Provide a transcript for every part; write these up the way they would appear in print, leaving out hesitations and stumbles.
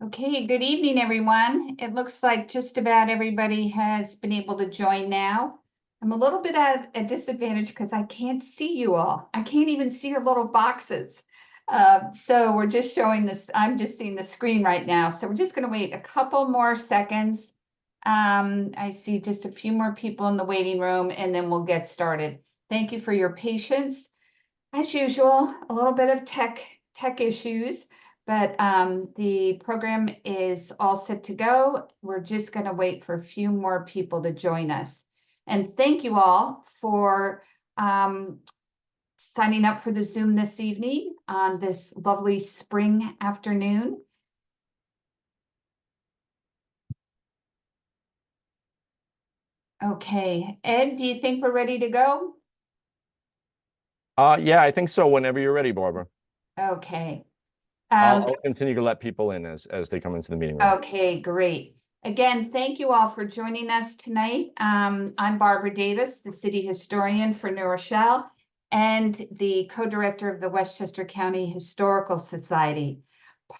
Okay, good evening, everyone. It looks like just about everybody has been able to join now. I'm a little bit at a disadvantage because I can't see you all. I can't even see your little boxes. So we're just showing this. I'm just seeing the screen right now. So we're just going to wait a couple more seconds. I see just a few more people in the waiting room, and then we'll get started. Thank you for your patience. As usual, a little bit of tech issues. But the program is all set to go. We're just going to wait for a few more people to join us. And thank you all for signing up for the Zoom this evening on this lovely spring afternoon. Okay, Ed, do you think we're ready to go? Yeah, I think so. Whenever you're ready, Barbara. Okay. I'll continue to let people in as they come into the meeting room. Okay, great. Again, thank you all for joining us tonight. I'm Barbara Davis, the city historian for New Rochelle and the co-director of the Westchester County Historical Society.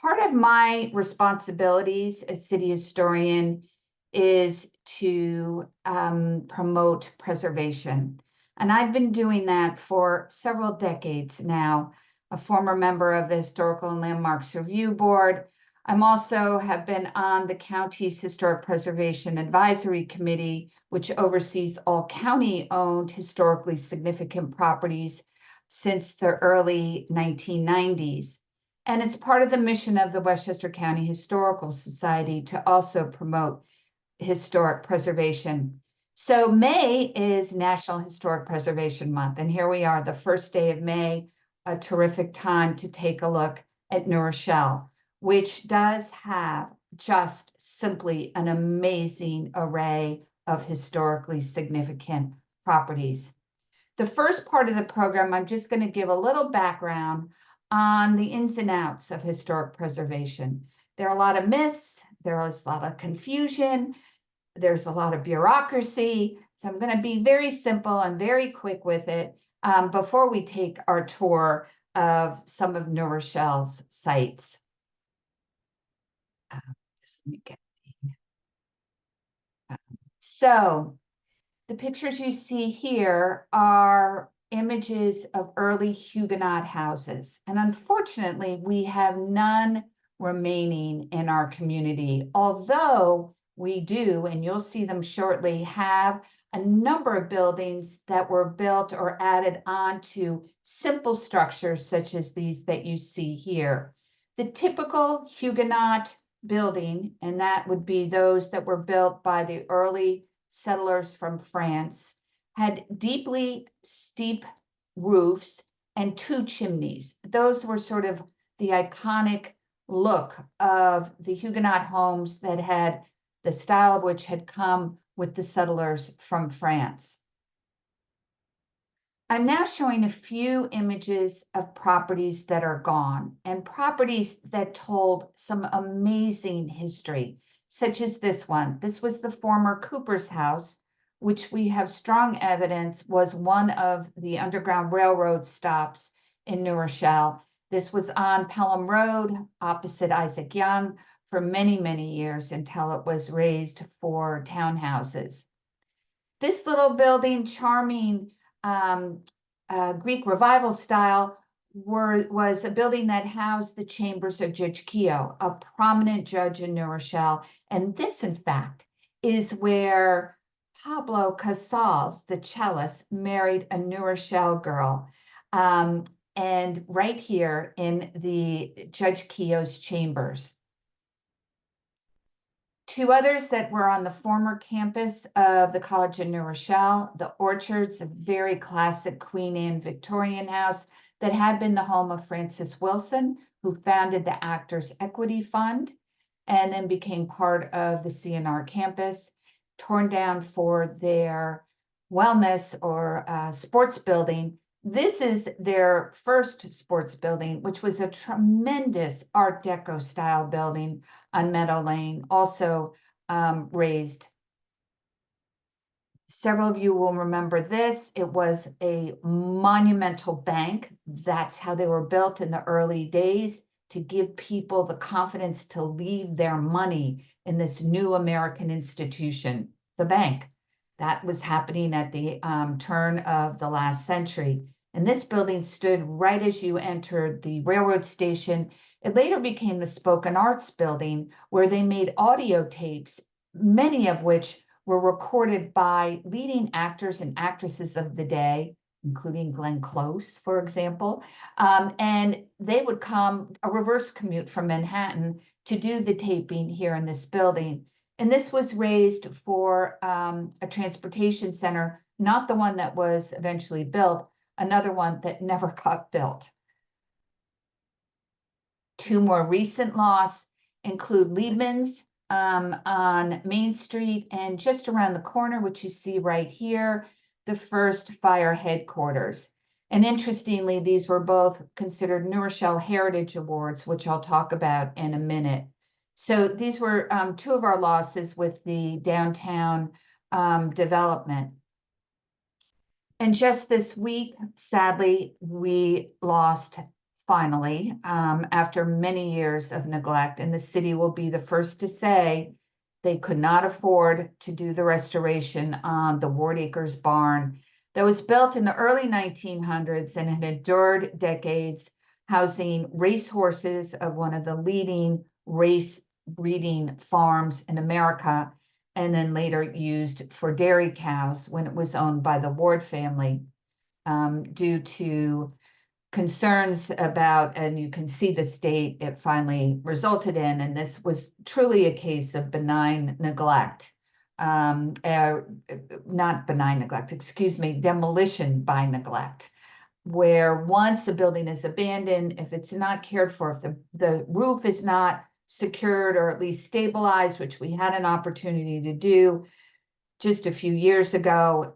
Part of my responsibilities as city historian is to promote preservation. And I've been doing that for several decades now, a former member of the Historical and Landmarks Review Board. I'm also have been on the county's Historic Preservation Advisory Committee, which oversees all county-owned historically significant properties since the early 1990s. And it's part of the mission of the Westchester County Historical Society to also promote historic preservation. So May is National Historic Preservation Month, and here we are, the first day of May, a terrific time to take a look at New Rochelle, which does have just simply an amazing array of historically significant properties. The first part of the program, I'm just going to give a little background on the ins and outs of historic preservation. There are a lot of myths, there is a lot of confusion, there's a lot of bureaucracy. So I'm going to be very simple and very quick with it before we take our tour of some of New Rochelle's sites. Just let me get so the pictures you see here are images of early Huguenot houses. And unfortunately, we have none remaining in our community, although we do, and you'll see them shortly, have a number of buildings that were built or added on to simple structures such as these that you see here. The typical Huguenot building, and that would be those that were built by the early settlers from France, had deeply steep roofs and two chimneys. Those were sort of the iconic look of the Huguenot homes that had the style of which had come with the settlers from France. I'm now showing a few images of properties that are gone and properties that told some amazing history, such as this one. This was the former Cooper's house, which we have strong evidence was one of the Underground Railroad stops in New Rochelle. This was on Pelham Road, opposite Isaac Young, for many, many years until it was raised for townhouses. This little building, charming Greek Revival style, was a building that housed the chambers of Judge Keogh, a prominent judge in New Rochelle. And this, in fact, is where Pablo Casals, the cellist, married a New Rochelle girl. And right here in the Judge Keogh's chambers. Two others that were on the former campus of the College of New Rochelle, the Orchards, a very classic Queen Anne Victorian house that had been the home of Francis Wilson, who founded the Actors Equity Fund and then became part of the CNR campus, torn down for their wellness or sports building. This is their first sports building, which was a tremendous Art Deco style building on Meadow Lane, also raised. Several of you will remember this. It was a monumental bank. That's how they were built in the early days. to give people the confidence to leave their money in this new American institution, the bank. That was happening at the turn of the last century. And this building stood right as you entered the railroad station. It later became the Spoken Arts Building, where they made audio tapes, many of which were recorded by leading actors and actresses of the day, including Glenn Close, for example. And they would come a reverse commute from Manhattan to do the taping here in this building. And this was raised for a transportation center, not the one that was eventually built, another one that never got built. Two more recent loss include Liebman's on Main Street, and just around the corner, which you see right here, the first fire headquarters. And interestingly, these were both considered New Rochelle Heritage Awards, which I'll talk about in a minute. So these were two of our losses with the downtown development. And just this week, sadly, we lost finally, after many years of neglect, and the city will be the first to say they could not afford to do the restoration on the Ward Acres barn that was built in the early 1900s and had endured decades, housing racehorses of one of the leading race breeding farms in America, and then later used for dairy cows when it was owned by the Ward family, due to concerns about, and you can see the state it finally resulted in, and this was truly a case of benign neglect, not benign neglect, excuse me, demolition by neglect, where once a building is abandoned, if it's not cared for, if the roof is not secured or at least stabilized, which we had an opportunity to do just a few years ago,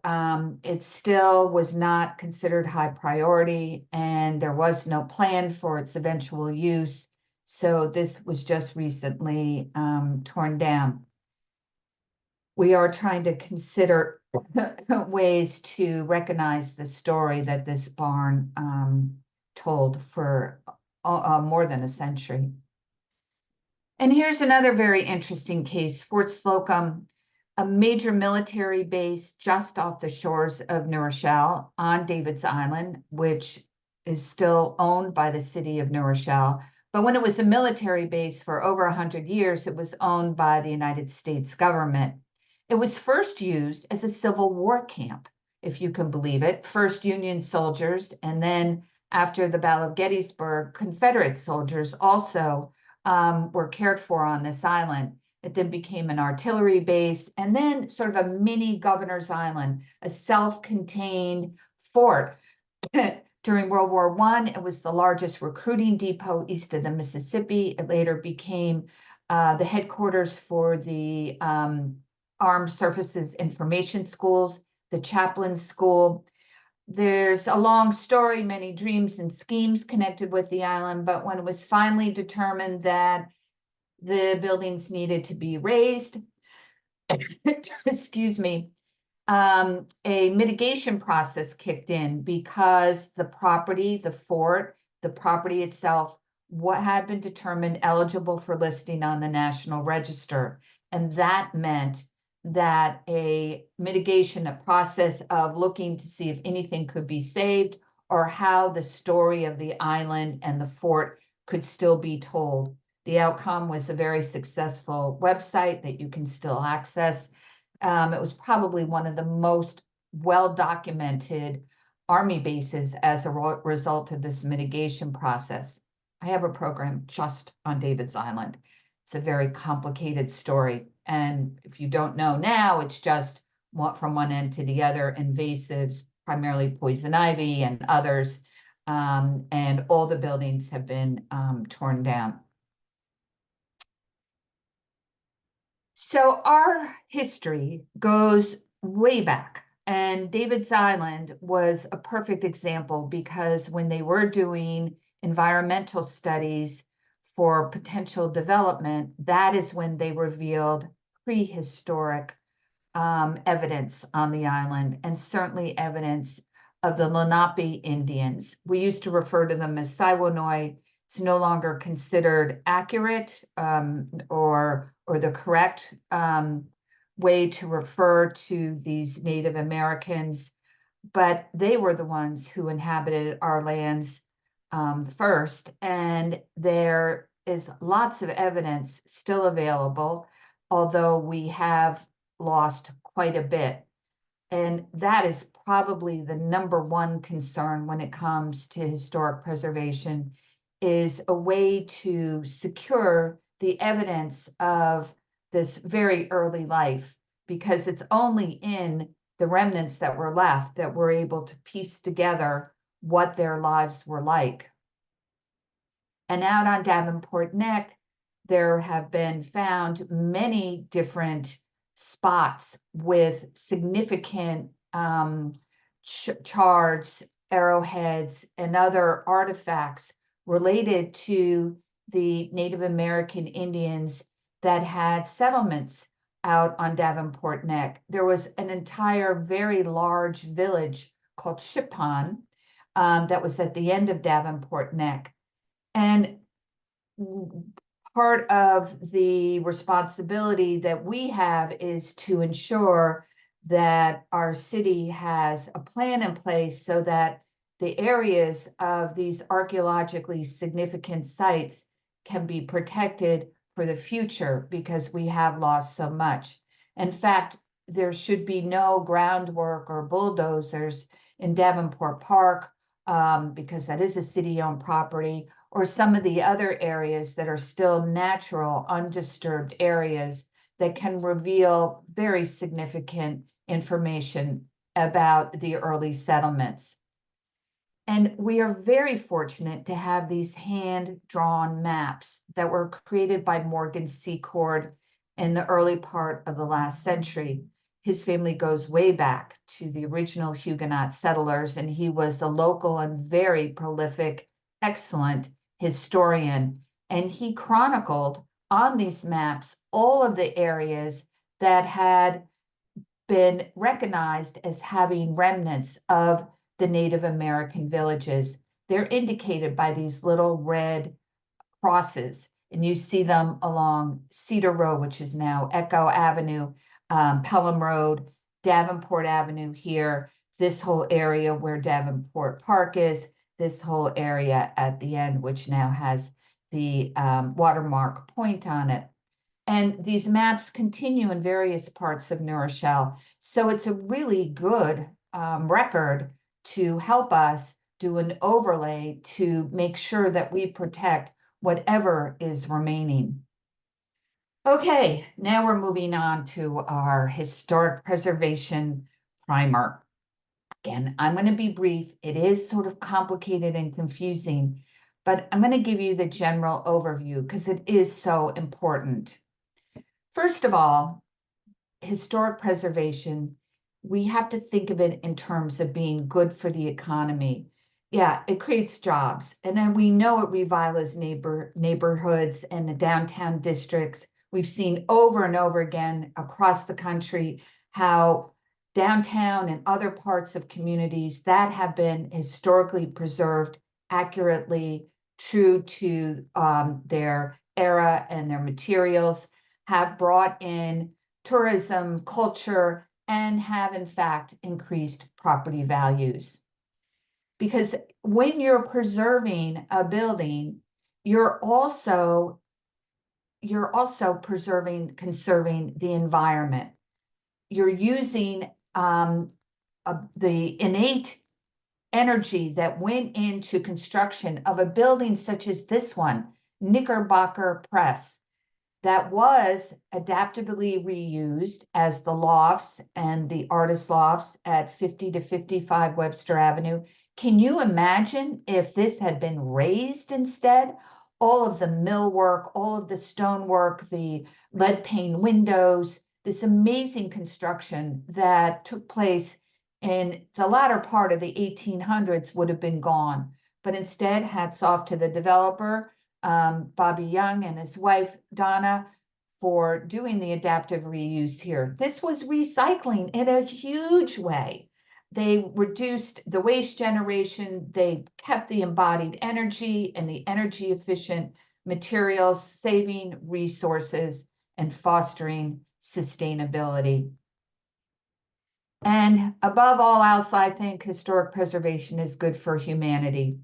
it still was not considered high priority, and there was no plan for its eventual use. So this was just recently torn down. We are trying to consider ways to recognize the story that this barn told for more than a century. And here's another very interesting case, Fort Slocum, a major military base just off the shores of New Rochelle on David's Island, which is still owned by the city of New Rochelle. But when it was a military base for over 100 years, it was owned by the United States government. It was first used as a Civil War camp, if you can believe it. First Union soldiers, and then after the Battle of Gettysburg, Confederate soldiers also were cared for on this island. It then became an artillery base, and then sort of a mini governor's island, a self-contained fort. During World War I, it was the largest recruiting depot east of the Mississippi. It later became the headquarters for the Armed Services Information Schools, the Chaplain School. There's a long story, many dreams and schemes connected with the island, but when it was finally determined that the buildings needed to be raised, excuse me, a mitigation process kicked in because the property, the fort, the property itself, what had been determined eligible for listing on the National Register. And that meant that a mitigation, a process of looking to see if anything could be saved or how the story of the island and the fort could still be told. The outcome was a very successful website that you can still access. It was probably one of the most well-documented Army bases as a result of this mitigation process. I have a program just on David's Island. It's a very complicated story. And if you don't know now, it's just from one end to the other, invasives, primarily poison ivy and others. And all the buildings have been torn down. So our history goes way back, and David's Island was a perfect example because when they were doing environmental studies for potential development, that is when they revealed prehistoric evidence on the island, and certainly evidence of the Lenape Indians. We used to refer to them as Siwanoy. It's no longer considered accurate or the correct way to refer to these Native Americans, but they were the ones who inhabited our lands first, and there is lots of evidence still available, although we have lost quite a bit. And that is probably the number one concern when it comes to historic preservation, is a way to secure the evidence of this very early life, because it's only in the remnants that were left that we're able to piece together what their lives were like. And out on Davenport Neck, there have been found many different spots with significant shards, arrowheads, and other artifacts related to the Native American Indians that had settlements out on Davenport Neck. There was an entire very large village called Shipon that was at the end of Davenport Neck. And part of the responsibility that we have is to ensure that our city has a plan in place so that the areas of these archaeologically significant sites can be protected for the future, because we have lost so much. In fact, there should be no groundwork or bulldozers in Davenport Park, because that is a city-owned property, or some of the other areas that are still natural, undisturbed areas that can reveal very significant information about the early settlements. And we are very fortunate to have these hand-drawn maps that were created by Morgan Secord in the early part of the last century. His family goes way back to the original Huguenot settlers, and he was a local and very prolific, excellent historian. And he chronicled on these maps all of the areas that had been recognized as having remnants of the Native American villages. They're indicated by these little red crosses, and you see them along Cedar Road, which is now Echo Avenue, Pelham Road, Davenport Avenue here, this whole area where Davenport Park is, this whole area at the end, which now has the watermark point on it. And these maps continue in various parts of New Rochelle. So it's a really good record to help us do an overlay to make sure that we protect whatever is remaining. Okay, now we're moving on to our historic preservation primer. Again, I'm going to be brief. It is sort of complicated and confusing, but I'm going to give you the general overview because it is so important. First of all, historic preservation, we have to think of it in terms of being good for the economy. Yeah, it creates jobs. And then we know it revitalizes neighborhoods and the downtown districts. We've seen over and over again across the country how downtown and other parts of communities that have been historically preserved accurately, true to their era and their materials, have brought in tourism, culture, and have in fact increased property values. Because when you're preserving a building, you're also conserving the environment. You're using the innate energy that went into construction of a building such as this one, Knickerbocker Press, that was adaptively reused as the lofts and the artist lofts at 50 to 55 Webster Avenue. Can you imagine if this had been raised instead? All of the millwork, all of the stonework, the lead pane windows, this amazing construction that took place in the latter part of the 1800s would have been gone. But instead, hats off to the developer, Bobby Young, and his wife, Donna, for doing the adaptive reuse here. This was recycling in a huge way. they reduced the waste generation, they kept the embodied energy and the energy efficient materials, saving resources and fostering sustainability. And above all else, I think historic preservation is good for humanity.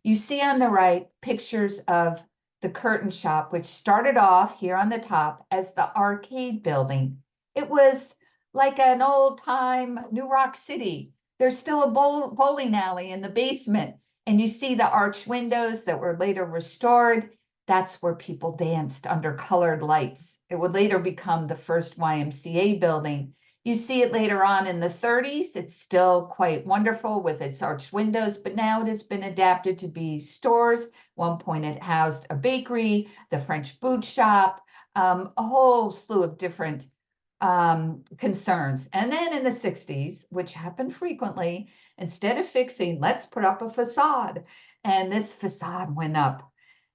You see on the right pictures of the curtain shop, which started off here on the top as the arcade building. It was like an old time New Rock City. There's still a bowling alley in the basement, and you see the arch windows that were later restored. That's where people danced under colored lights. It would later become the first YMCA building. You see it later on in the 30s. It's still quite wonderful with its arched windows, but now it has been adapted to be stores. One point it housed a bakery, the French boot shop, a whole slew of different concerns. And then in the 60s, which happened frequently, instead of fixing, let's put up a facade. And this facade went up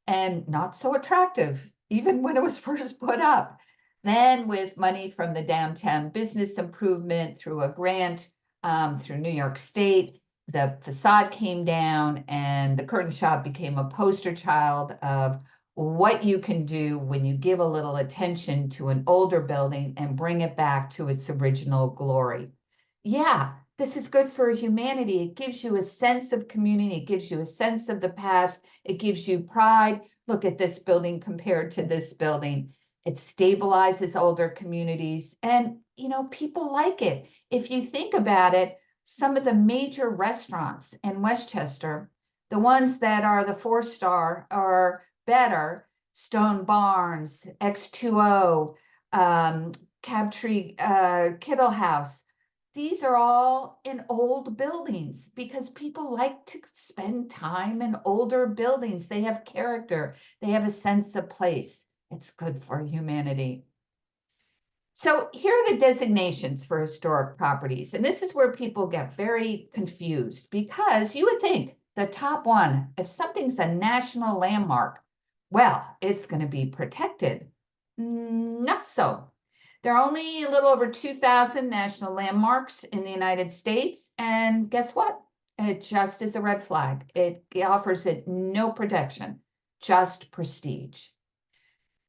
and not so attractive, even when it was first put up. Then with money from the downtown business improvement through a grant through New York State, the facade came down and the curtain shop became a poster child of what you can do when you give a little attention to an older building and bring it back to its original glory. Yeah, this is good for humanity. It gives you a sense of community. It gives you a sense of the past. It gives you pride. Look at this building compared to this building. It stabilizes older communities, and people like it. If you think about it, some of the major restaurants in Westchester, the ones that are the 4-star or better, Stone Barns, X2O, Cabtree, Kittle House, these are all in old buildings because people like to spend time in older buildings. They have character. They have a sense of place. It's good for humanity. So here are the designations for historic properties. And this is where people get very confused because you would think the top one, if something's a national landmark, well, it's going to be protected. Not so. There are only a little over 2,000 national landmarks in the United States. And guess what? It just is a red flag. It offers it no protection, just prestige.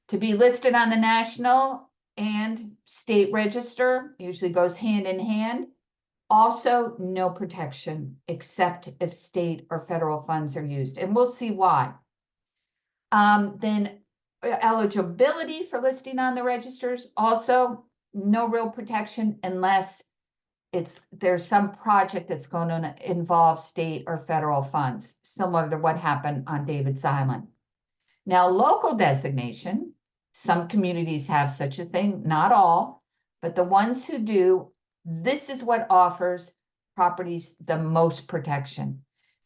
To be listed on the national and state register usually goes hand in hand. Also, no protection except if state or federal funds are used. And we'll see why. Then eligibility for listing on the registers, also no real protection unless there's some project that's going to involve state or federal funds, similar to what happened on David's Island. Now, local designation, some communities have such a thing, not all, but the ones who do, this is what offers properties the most protection,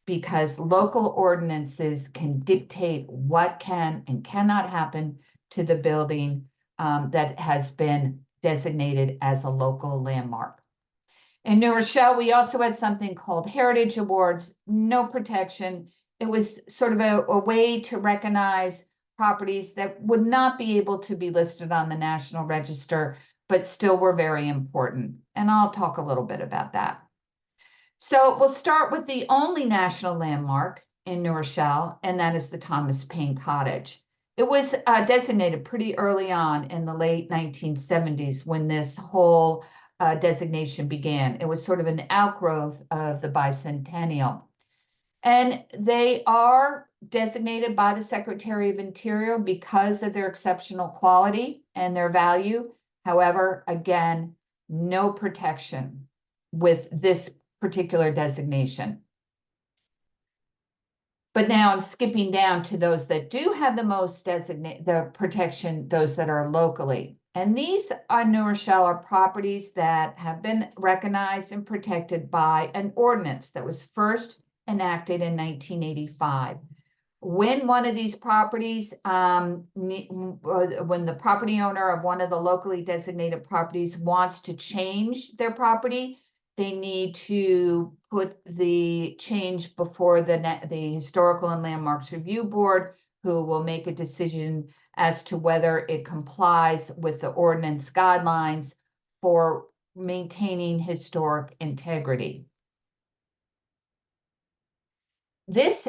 because local ordinances can dictate what can and cannot happen to the building that has been designated as a local landmark. In New Rochelle, we also had something called Heritage Awards, no protection. It was sort of a way to recognize properties that would not be able to be listed on the National Register, but still were very important. And I'll talk a little bit about that. So we'll start with the only national landmark in New Rochelle, and that is the Thomas Paine Cottage. It was designated pretty early on in the late 1970s when this whole designation began. It was sort of an outgrowth of the bicentennial. And they are designated by the Secretary of Interior because of their exceptional quality and their value. However, again, no protection with this particular designation. But now I'm skipping down to those that do have the most the protection, those that are locally. And these on New Rochelle are properties that have been recognized and protected by an ordinance that was first enacted in 1985. When one of these properties, when the property owner of one of the locally designated properties wants to change their property, they need to put the change before the Historical and Landmarks Review Board, who will make a decision as to whether it complies with the ordinance guidelines for maintaining historic integrity. This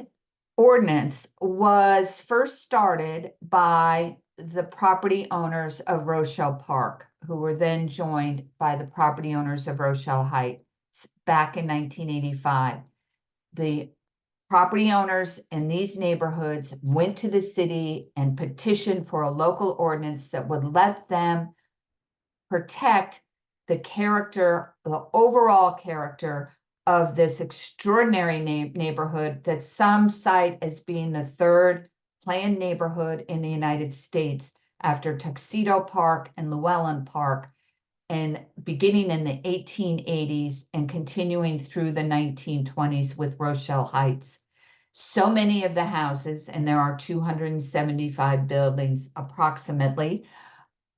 ordinance was first started by the property owners of Rochelle Park, who were then joined by the property owners of Rochelle Heights back in 1985. The property owners in these neighborhoods went to the city and petitioned for a local ordinance that would let them protect the character, the overall character of this extraordinary neighborhood that some cite as being the third planned neighborhood in the United States after Tuxedo Park and Llewellyn Park, and beginning in the 1880s and continuing through the 1920s with Rochelle Heights. So many of the houses, and there are 275 buildings approximately,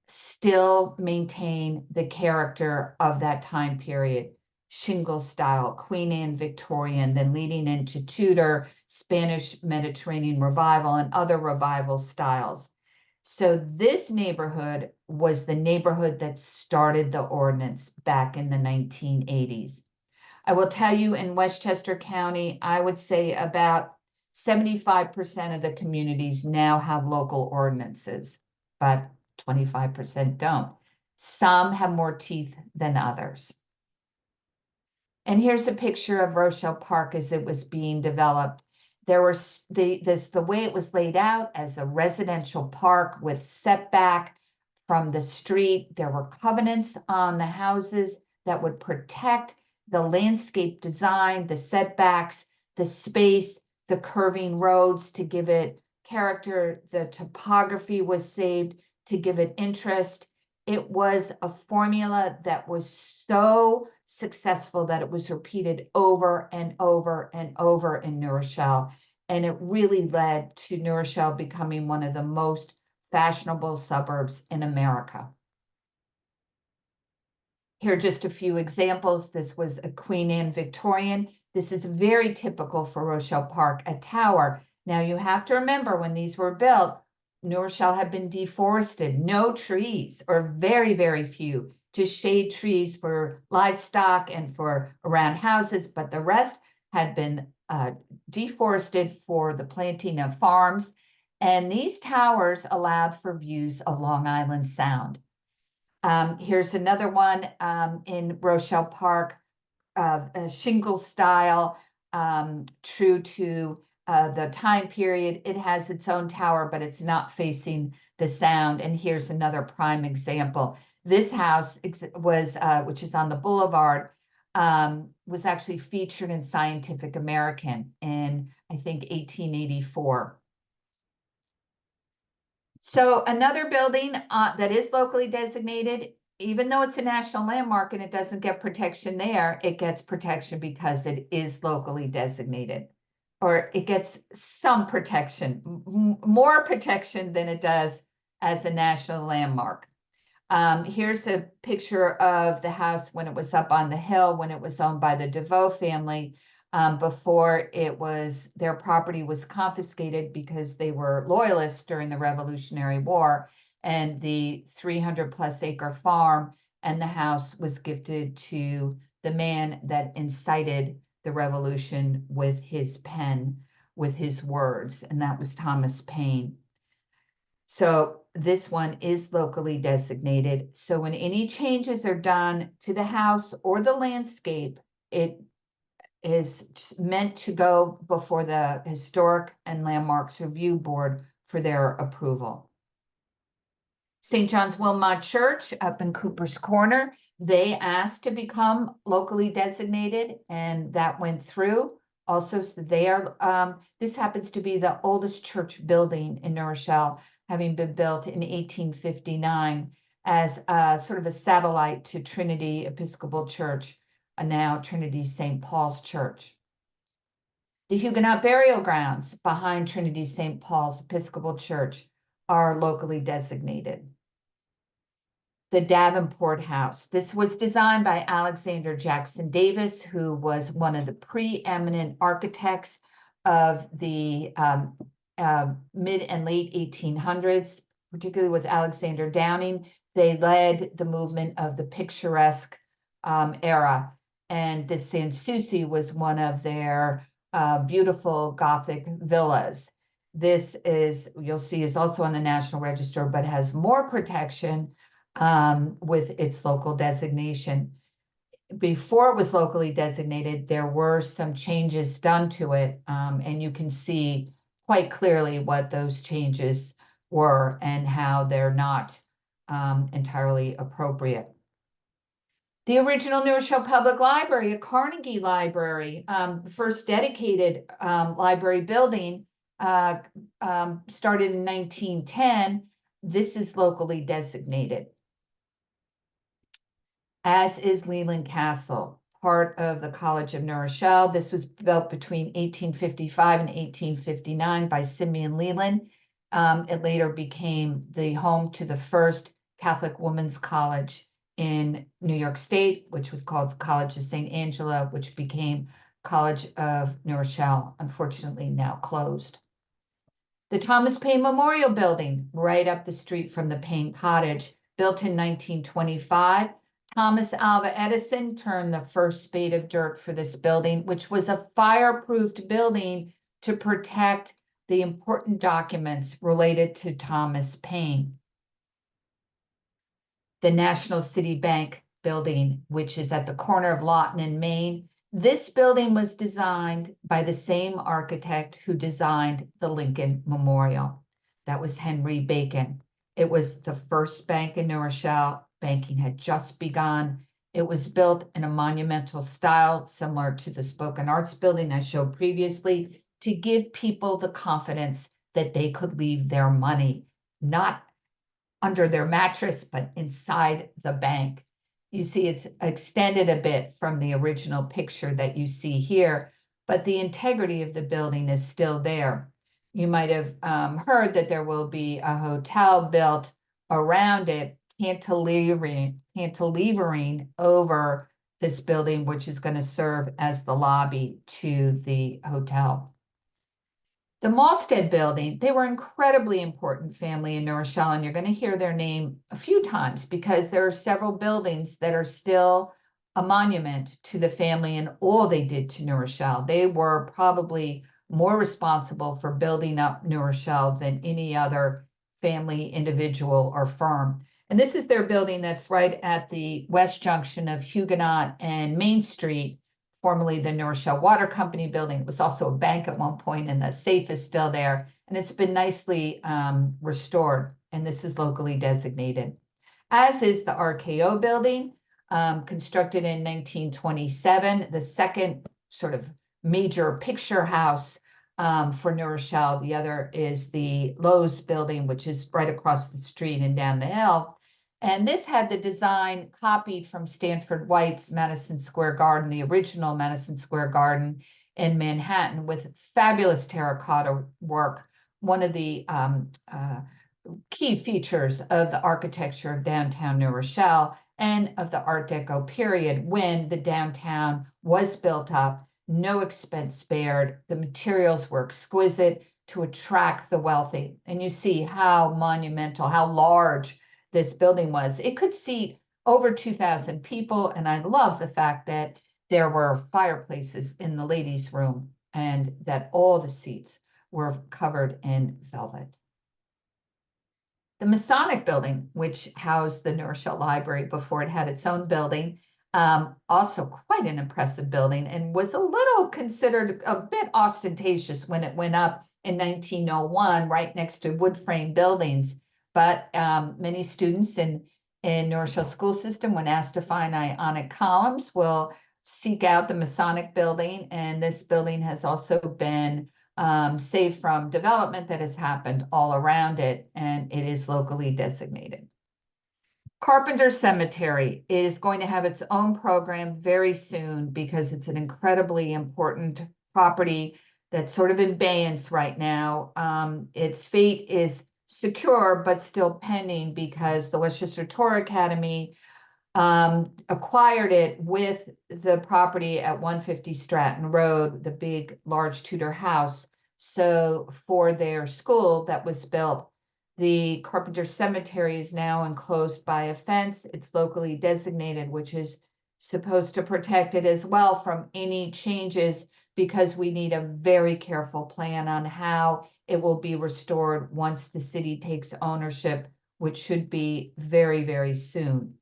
still maintain the character of that time period. Shingle style, Queen Anne Victorian, then leading into Tudor, Spanish Mediterranean revival, and other revival styles. So this neighborhood was the neighborhood that started the ordinance back in the 1980s. I will tell you, in Westchester County, I would say about 75% of the communities now have local ordinances, but 25% don't. Some have more teeth than others. And here's a picture of Rochelle Park as it was being developed. There were the way it was laid out as a residential park with setback from the street. There were covenants on the houses that would protect the landscape design, the setbacks, the space, the curving roads to give it character. The topography was saved to give it interest. It was a formula that was so successful that it was repeated over and over and over in New Rochelle. And it really led to New Rochelle becoming one of the most fashionable suburbs in America. Here are just a few examples. This was a Queen Anne Victorian. This is very typical for Rochelle Park, a tower. Now you have to remember, when these were built, New Rochelle had been deforested, no trees, or very, very few, just shade trees for livestock and for around houses, but the rest had been deforested for the planting of farms. And these towers allowed for views of Long Island Sound. Here's another one in Rochelle Park, a shingle style, true to the time period. It has its own tower, but it's not facing the sound. And here's another prime example. This house was, which is on the boulevard, was actually featured in Scientific American in, I think, 1884. So another building that is locally designated, even though it's a national landmark and it doesn't get protection there, it gets protection because it is locally designated, or it gets some protection, more protection than it does as a national landmark. Here's a picture of the house when it was up on the hill, when it was owned by the DeVoe family, before their property was confiscated because they were loyalists during the Revolutionary War, and the 300+ acre farm and the house was gifted to the man that incited the revolution with his pen, with his words, and that was Thomas Paine. So this one is locally designated. So when any changes are done to the house or the landscape, it is meant to go before the Historic and Landmarks Review Board for their approval. St. John's Wilmot Church up in Cooper's Corner, they asked to become locally designated, and that went through. Also, so they are, this happens to be the oldest church building in New Rochelle, having been built in 1859 as sort of a satellite to Trinity Episcopal Church, now Trinity St. Paul's Church. The Huguenot burial grounds behind Trinity St. Paul's Episcopal Church are locally designated. The Davenport House. This was designed by Alexander Jackson Davis, who was one of the preeminent architects of the mid and late 1800s, particularly with Alexander Downing. They led the movement of the picturesque era, and the Sans Souci was one of their beautiful Gothic villas. This is, you'll see, is also on the National Register, but has more protection with its local designation. Before it was locally designated, there were some changes done to it, and you can see quite clearly what those changes were and how they're not entirely appropriate. The original New Rochelle Public Library, a Carnegie Library, first dedicated library building, started in 1910. This is locally designated, as is Leland Castle, part of the College of New Rochelle. This was built between 1855 and 1859 by Simeon Leland. It later became the home to the first Catholic Women's College in New York State, which was called College of St. Angela, which became College of New Rochelle, unfortunately now closed. The Thomas Paine Memorial Building, right up the street from the Paine Cottage, built in 1925. Thomas Alva Edison turned the first spade of dirt for this building, which was a fireproofed building to protect the important documents related to Thomas Paine. The National City Bank building, which is at the corner of Lawton and Main. This building was designed by the same architect who designed the Lincoln Memorial. That was Henry Bacon. It was the first bank in New Rochelle. Banking had just begun. It was built in a monumental style, similar to the Spoken Arts building I showed previously, to give people the confidence that they could leave their money, not under their mattress, but inside the bank. You see, it's extended a bit from the original picture that you see here, but the integrity of the building is still there. You might have heard that there will be a hotel built around it, cantilevering over this building, which is going to serve as the lobby to the hotel. The Malstead building, they were incredibly important family in New Rochelle, and you're going to hear their name a few times because there are several buildings that are still a monument to the family and all they did to New Rochelle. They were probably more responsible for building up New Rochelle than any other family, individual, or firm. And this is their building that's right at the west junction of Huguenot and Main Street, formerly the New Rochelle Water Company building. It was also a bank at one point, and the safe is still there. And it's been nicely restored, and this is locally designated. As is the RKO building, constructed in 1927, the second sort of major picture house for New Rochelle. The other is the Lowe's building, which is right across the street and down the hill. And this had the design copied from Stanford White's Madison Square Garden, the original Madison Square Garden in Manhattan, with fabulous terracotta work. One of the key features of the architecture of downtown New Rochelle and of the Art Deco period, when the downtown was built up, no expense spared. The materials were exquisite to attract the wealthy. And you see how monumental, how large this building was. It could seat over 2,000 people, and I love the fact that there were fireplaces in the ladies' room and that all the seats were covered in velvet. The Masonic building, which housed the New Rochelle Library before it had its own building, also quite an impressive building, and was a little considered a bit ostentatious when it went up in 1901, right next to wood frame buildings. But many students in New Rochelle school system, when asked to find Ionic columns, will seek out the Masonic building. And this building has also been saved from development that has happened all around it, and it is locally designated. Carpenter Cemetery is going to have its own program very soon because it's an incredibly important property that's sort of in abeyance right now. Its fate is secure, but still pending because the Westchester Tour Academy acquired it with the property at 150 Stratton Road, the big, large Tudor house. So for their school that was built, the Carpenter Cemetery is now enclosed by a fence. It's locally designated, which is supposed to protect it as well from any changes because we need a very careful plan on how it will be restored once the city takes ownership, which should be very, very soon.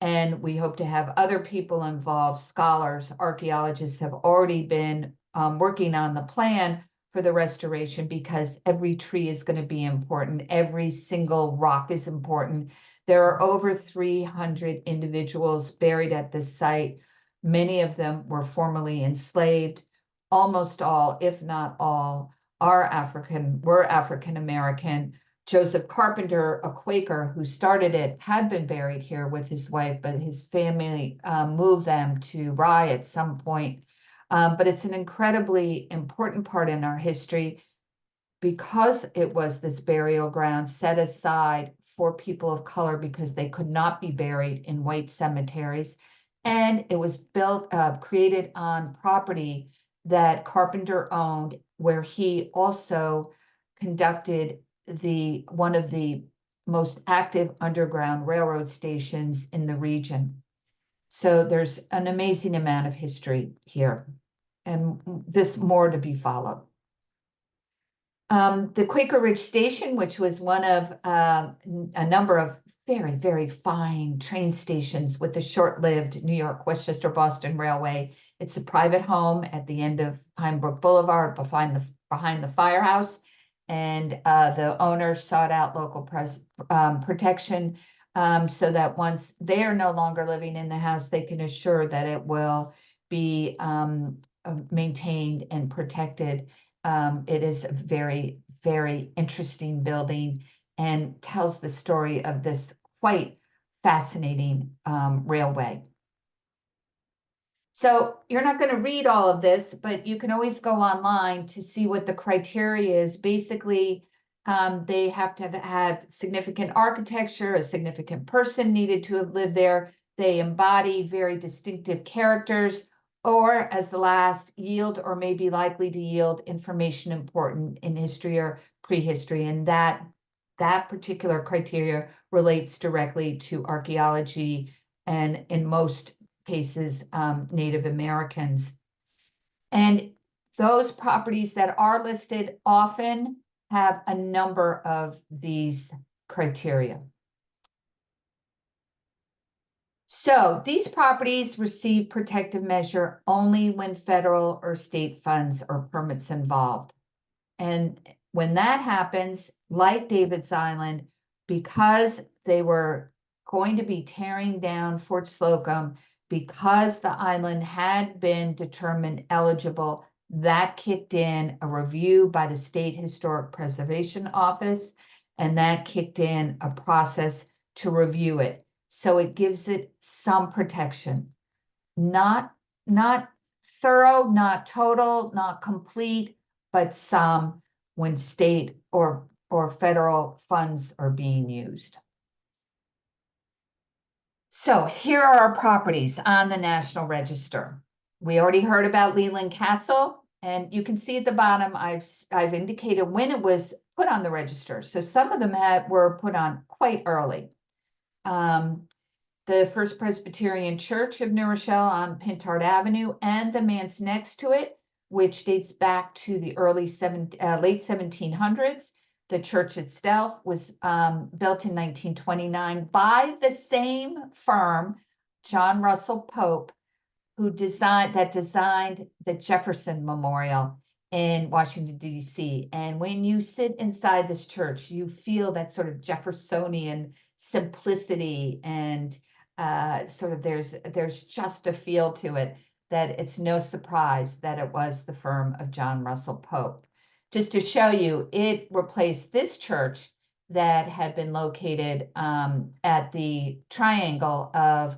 And we hope to have other people involved. Scholars, archaeologists have already been working on the plan for the restoration, because every tree is going to be important. Every single rock is important. There are over 300 individuals buried at this site. Many of them were formerly enslaved. Almost all, if not all, were African American. Joseph Carpenter, a Quaker who started it, had been buried here with his wife, but his family moved them to Rye at some point. But it's an incredibly important part in our history, because it was this burial ground set aside for people of color because they could not be buried in white cemeteries. And it was created on property that Carpenter owned, where he also conducted one of the most active underground railroad stations in the region. So there's an amazing amount of history here, and this more to be followed. The Quaker Ridge Station, which was one of a number of very, very fine train stations with the short-lived New York Westchester Boston Railway. It's a private home at the end of Pine Brook Boulevard behind the firehouse. And the owner sought out local protection so that once they are no longer living in the house, they can assure that it will be maintained and protected. It is a very, very interesting building and tells the story of this quite fascinating railway. So you're not going to read all of this, but you can always go online to see what the criteria is. Basically, they have to have had significant architecture, a significant person needed to have lived there. They embody very distinctive characters, or as the last, yield or may be likely to yield information important in history or prehistory. And that particular criteria relates directly to archaeology, and in most cases, Native Americans. And those properties that are listed often have a number of these criteria. So these properties receive protective measure only when federal or state funds or permits involved. And when that happens, like David's Island, because they were going to be tearing down Fort Slocum, because the island had been determined eligible, that kicked in a review by the State Historic Preservation Office, and that kicked in a process to review it. So it gives it some protection, not thorough, not total, not complete, but some when state or federal funds are being used. So here are our properties on the National Register. We already heard about Leland Castle, and you can see at the bottom, I've indicated when it was put on the register. So some of them were put on quite early. The First Presbyterian Church of New Rochelle on Pintard Avenue, and the manse next to it, which dates back to the late 1700s. The church itself was built in 1929 by the same firm, John Russell Pope, who designed the Jefferson Memorial in Washington, D.C. And when you sit inside this church, you feel that sort of Jeffersonian simplicity, and sort of there's just a feel to it that it's no surprise that it was the firm of John Russell Pope. Just to show you, it replaced this church that had been located at the triangle of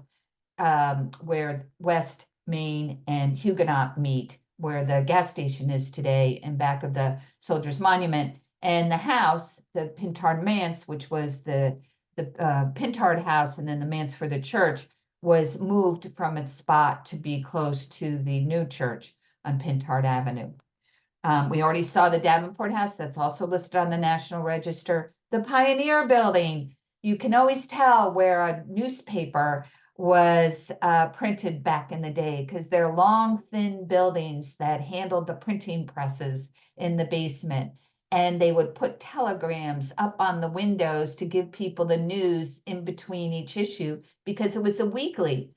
where West Main and Huguenot meet, where the gas station is today, and back of the Soldiers Monument. And the house, the Pintard Manse, which was the Pintard house, and then the manse for the church, was moved from its spot to be close to the new church on Pintard Avenue. We already saw the Davenport House, that's also listed on the National Register. The Pioneer Building, you can always tell where a newspaper was printed back in the day, because they're long, thin buildings that handled the printing presses in the basement. And they would put telegrams up on the windows to give people the news in between each issue, because it was a weekly.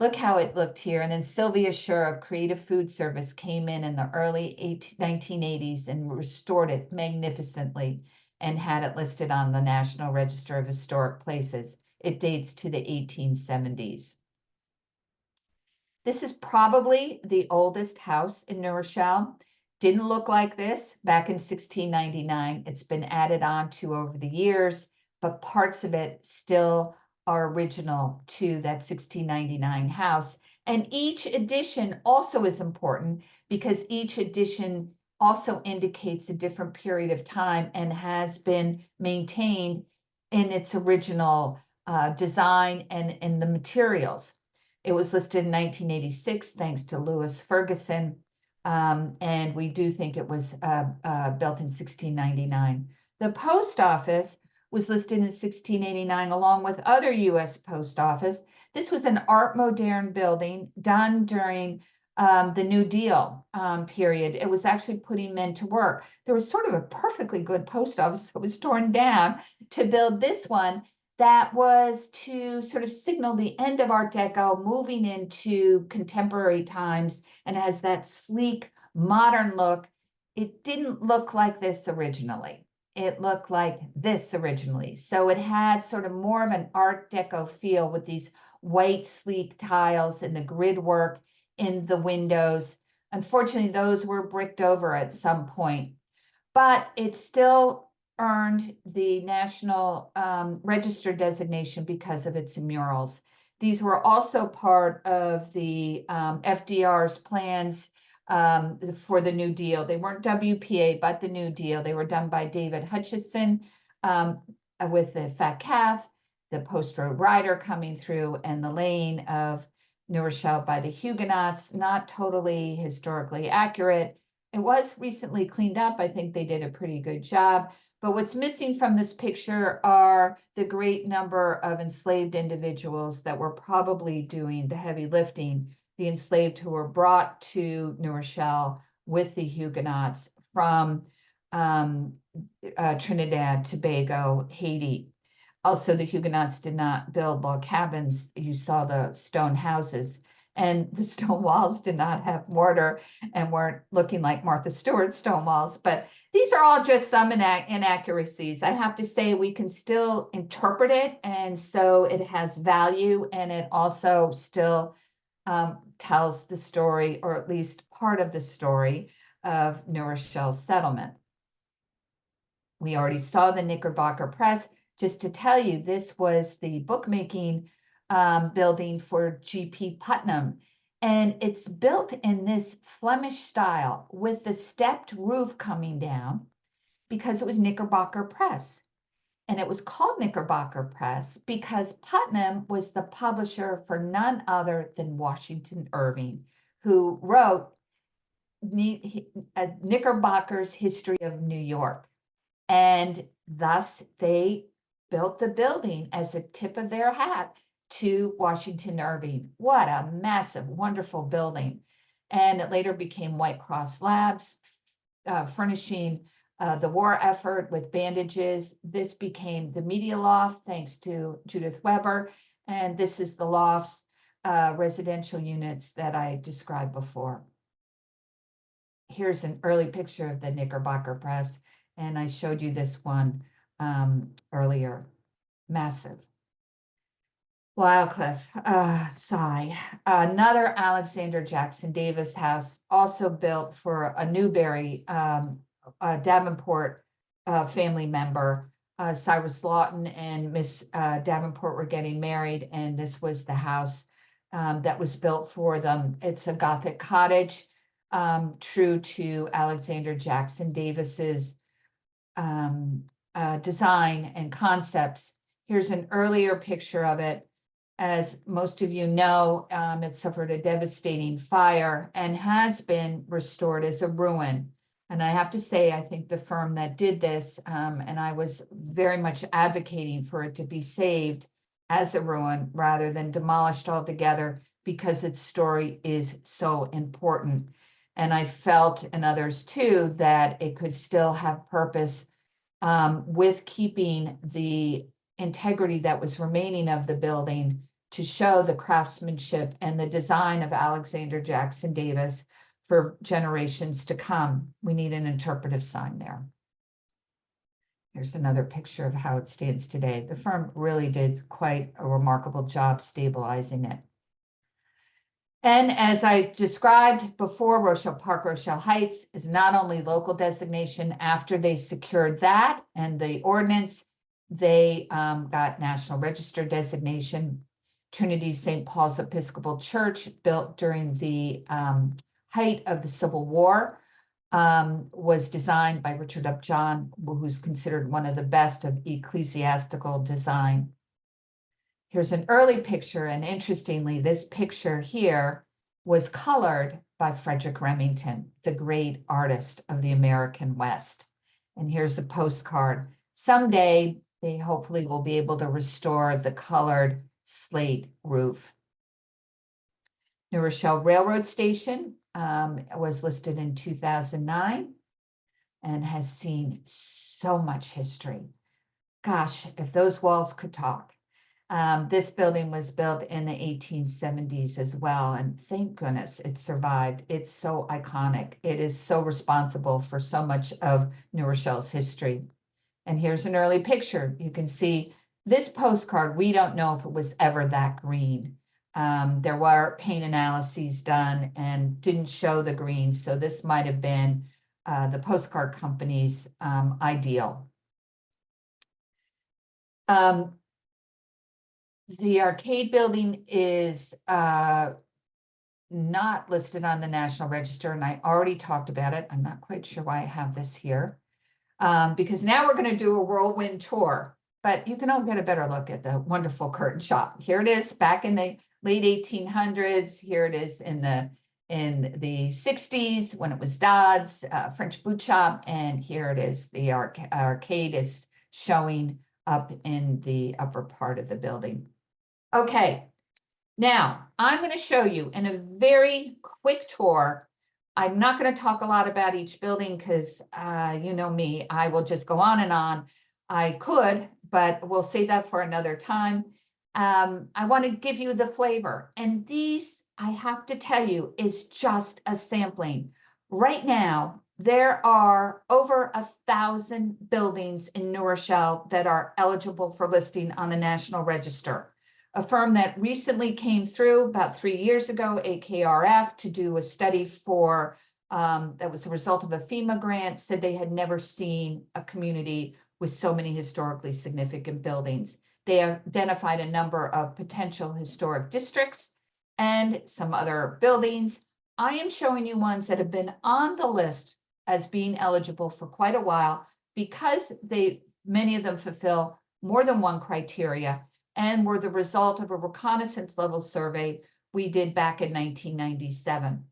Look how it looked here. And then Sylvia Scher of Creative Food Service came in the early 1980s and restored it magnificently and had it listed on the National Register of Historic Places. It dates to the 1870s. This is probably the oldest house in New Rochelle. Didn't look like this back in 1699. It's been added on to over the years, but parts of it still are original to that 1699 house. And each edition also is important, because each edition also indicates a different period of time and has been maintained in its original design and in the materials. It was listed in 1986, thanks to Louis Ferguson, and we do think it was built in 1699. The post office was listed in 1689 along with other U.S. post office. This was an art moderne building done during the New Deal period. It was actually putting men to work. There was sort of a perfectly good post office that was torn down to build this one that was to sort of signal the end of Art Deco, moving into contemporary times, and has that sleek, modern look. It didn't look like this originally. It looked like this originally. So it had sort of more of an Art Deco feel with these white, sleek tiles and the grid work in the windows. Unfortunately, those were bricked over at some point, but it still earned the National Register designation because of its murals. These were also part of the FDR's plans for the New Deal. They weren't WPA, but the New Deal. They were done by David Hutchison with the Fat Calf, the Post Road Rider coming through, and the laying of New Rochelle by the Huguenots. Not totally historically accurate. It was recently cleaned up. I think they did a pretty good job. But what's missing from this picture are the great number of enslaved individuals that were probably doing the heavy lifting, the enslaved who were brought to New Rochelle with the Huguenots from Trinidad, Tobago, Haiti. Also, the Huguenots did not build log cabins. You saw the stone houses, and the stone walls did not have mortar and weren't looking like Martha Stewart stone walls. But these are all just some inaccuracies. I have to say, we can still interpret it, and so it has value, and it also still tells the story, or at least part of the story, of New Rochelle's settlement. We already saw the Knickerbocker Press. Just to tell you, this was the bookmaking building for G.P. Putnam. And it's built in this Flemish style with the stepped roof coming down, because it was Knickerbocker Press. And it was called Knickerbocker Press because Putnam was the publisher for none other than Washington Irving, who wrote Knickerbocker's History of New York. And thus they built the building as a tip of their hat to Washington Irving. What a massive, wonderful building. And it later became White Cross Labs, furnishing the war effort with bandages. This became the Media Loft, thanks to Judith Weber. And this is the loft's residential units that I described before. Here's an early picture of the Knickerbocker Press, and I showed you this one earlier. Massive. Wildcliff, sigh. Another Alexander Jackson Davis house, also built for a Newberry Davenport family member. Cyrus Lawton and Miss Davenport were getting married, and this was the house that was built for them. It's a Gothic cottage, true to Alexander Jackson Davis's design and concepts. Here's an earlier picture of it. As most of you know, it suffered a devastating fire and has been restored as a ruin. And I have to say, I think the firm that did this, and I was very much advocating for it to be saved, as a ruin rather than demolished altogether, because its story is so important. And I felt, and others too, that it could still have purpose with keeping the integrity that was remaining of the building to show the craftsmanship and the design of Alexander Jackson Davis for generations to come. We need an interpretive sign there. Here's another picture of how it stands today. The firm really did quite a remarkable job stabilizing it. And as I described before, Rochelle Park, Rochelle Heights is not only local designation. After they secured that and the ordinance, they got National Register designation. Trinity St. Paul's Episcopal Church, built during the height of the Civil War, was designed by Richard Upjohn, who's considered one of the best of ecclesiastical design. Here's an early picture, and interestingly, this picture here was colored by Frederick Remington, the great artist of the American West. And here's a postcard. Someday, they hopefully will be able to restore the colored slate roof. New Rochelle Railroad Station was listed in 2009 and has seen so much history. Gosh, if those walls could talk. This building was built in the 1870s as well, and thank goodness it survived. It's so iconic. It is so responsible for so much of New Rochelle's history. And here's an early picture. You can see this postcard. We don't know if it was ever that green. There were paint analyses done and didn't show the green, so this might have been the postcard company's ideal. The arcade building is not listed on the National Register, and I already talked about it. I'm not quite sure why I have this here, because now we're going to do a whirlwind tour, but you can all get a better look at the wonderful curtain shop. Here it is back in the late 1800s. Here it is in the 60s when it was Dodd's French boot shop, and here it is. The arcade is showing up in the upper part of the building. Okay, now I'm going to show you in a very quick tour. I'm not going to talk a lot about each building because you know me, I will just go on and on. I could, but we'll save that for another time. I want to give you the flavor, and these, I have to tell you, is just a sampling. Right now, there are over 1,000 buildings in New Rochelle that are eligible for listing on the National Register. A firm that recently came through about 3 years ago, AKRF, to do a study for, that was a result of a FEMA grant, said they had never seen a community with so many historically significant buildings. They identified a number of potential historic districts and some other buildings. I am showing you ones that have been on the list as being eligible for quite a while because many of them fulfill more than one criteria and were the result of a reconnaissance level survey we did back in 1997.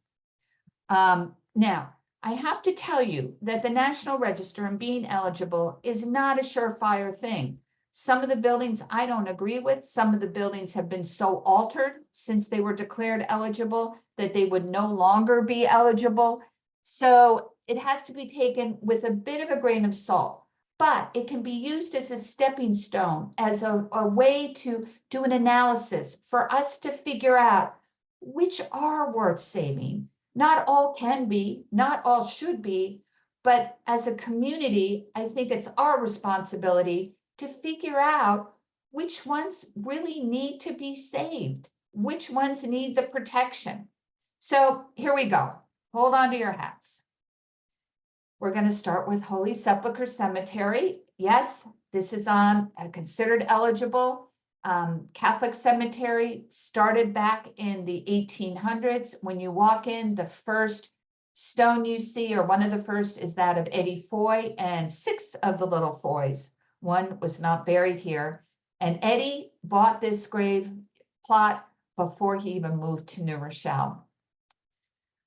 Now, I have to tell you that the National Register and being eligible is not a surefire thing. Some of the buildings I don't agree with. Some of the buildings have been so altered since they were declared eligible that they would no longer be eligible. So it has to be taken with a bit of a grain of salt. But it can be used as a stepping stone, as a way to do an analysis for us to figure out which are worth saving. Not all can be, not all should be, but as a community, I think it's our responsibility to figure out which ones really need to be saved, which ones need the protection. So here we go. Hold on to your hats. We're going to start with Holy Sepulchre Cemetery. Yes, this is on a considered eligible Catholic cemetery, started back in the 1800s. When you walk in, the first stone you see, or one of the first, is that of Eddie Foy and 6 of the little Foys. One was not buried here. And Eddie bought this grave plot before he even moved to New Rochelle.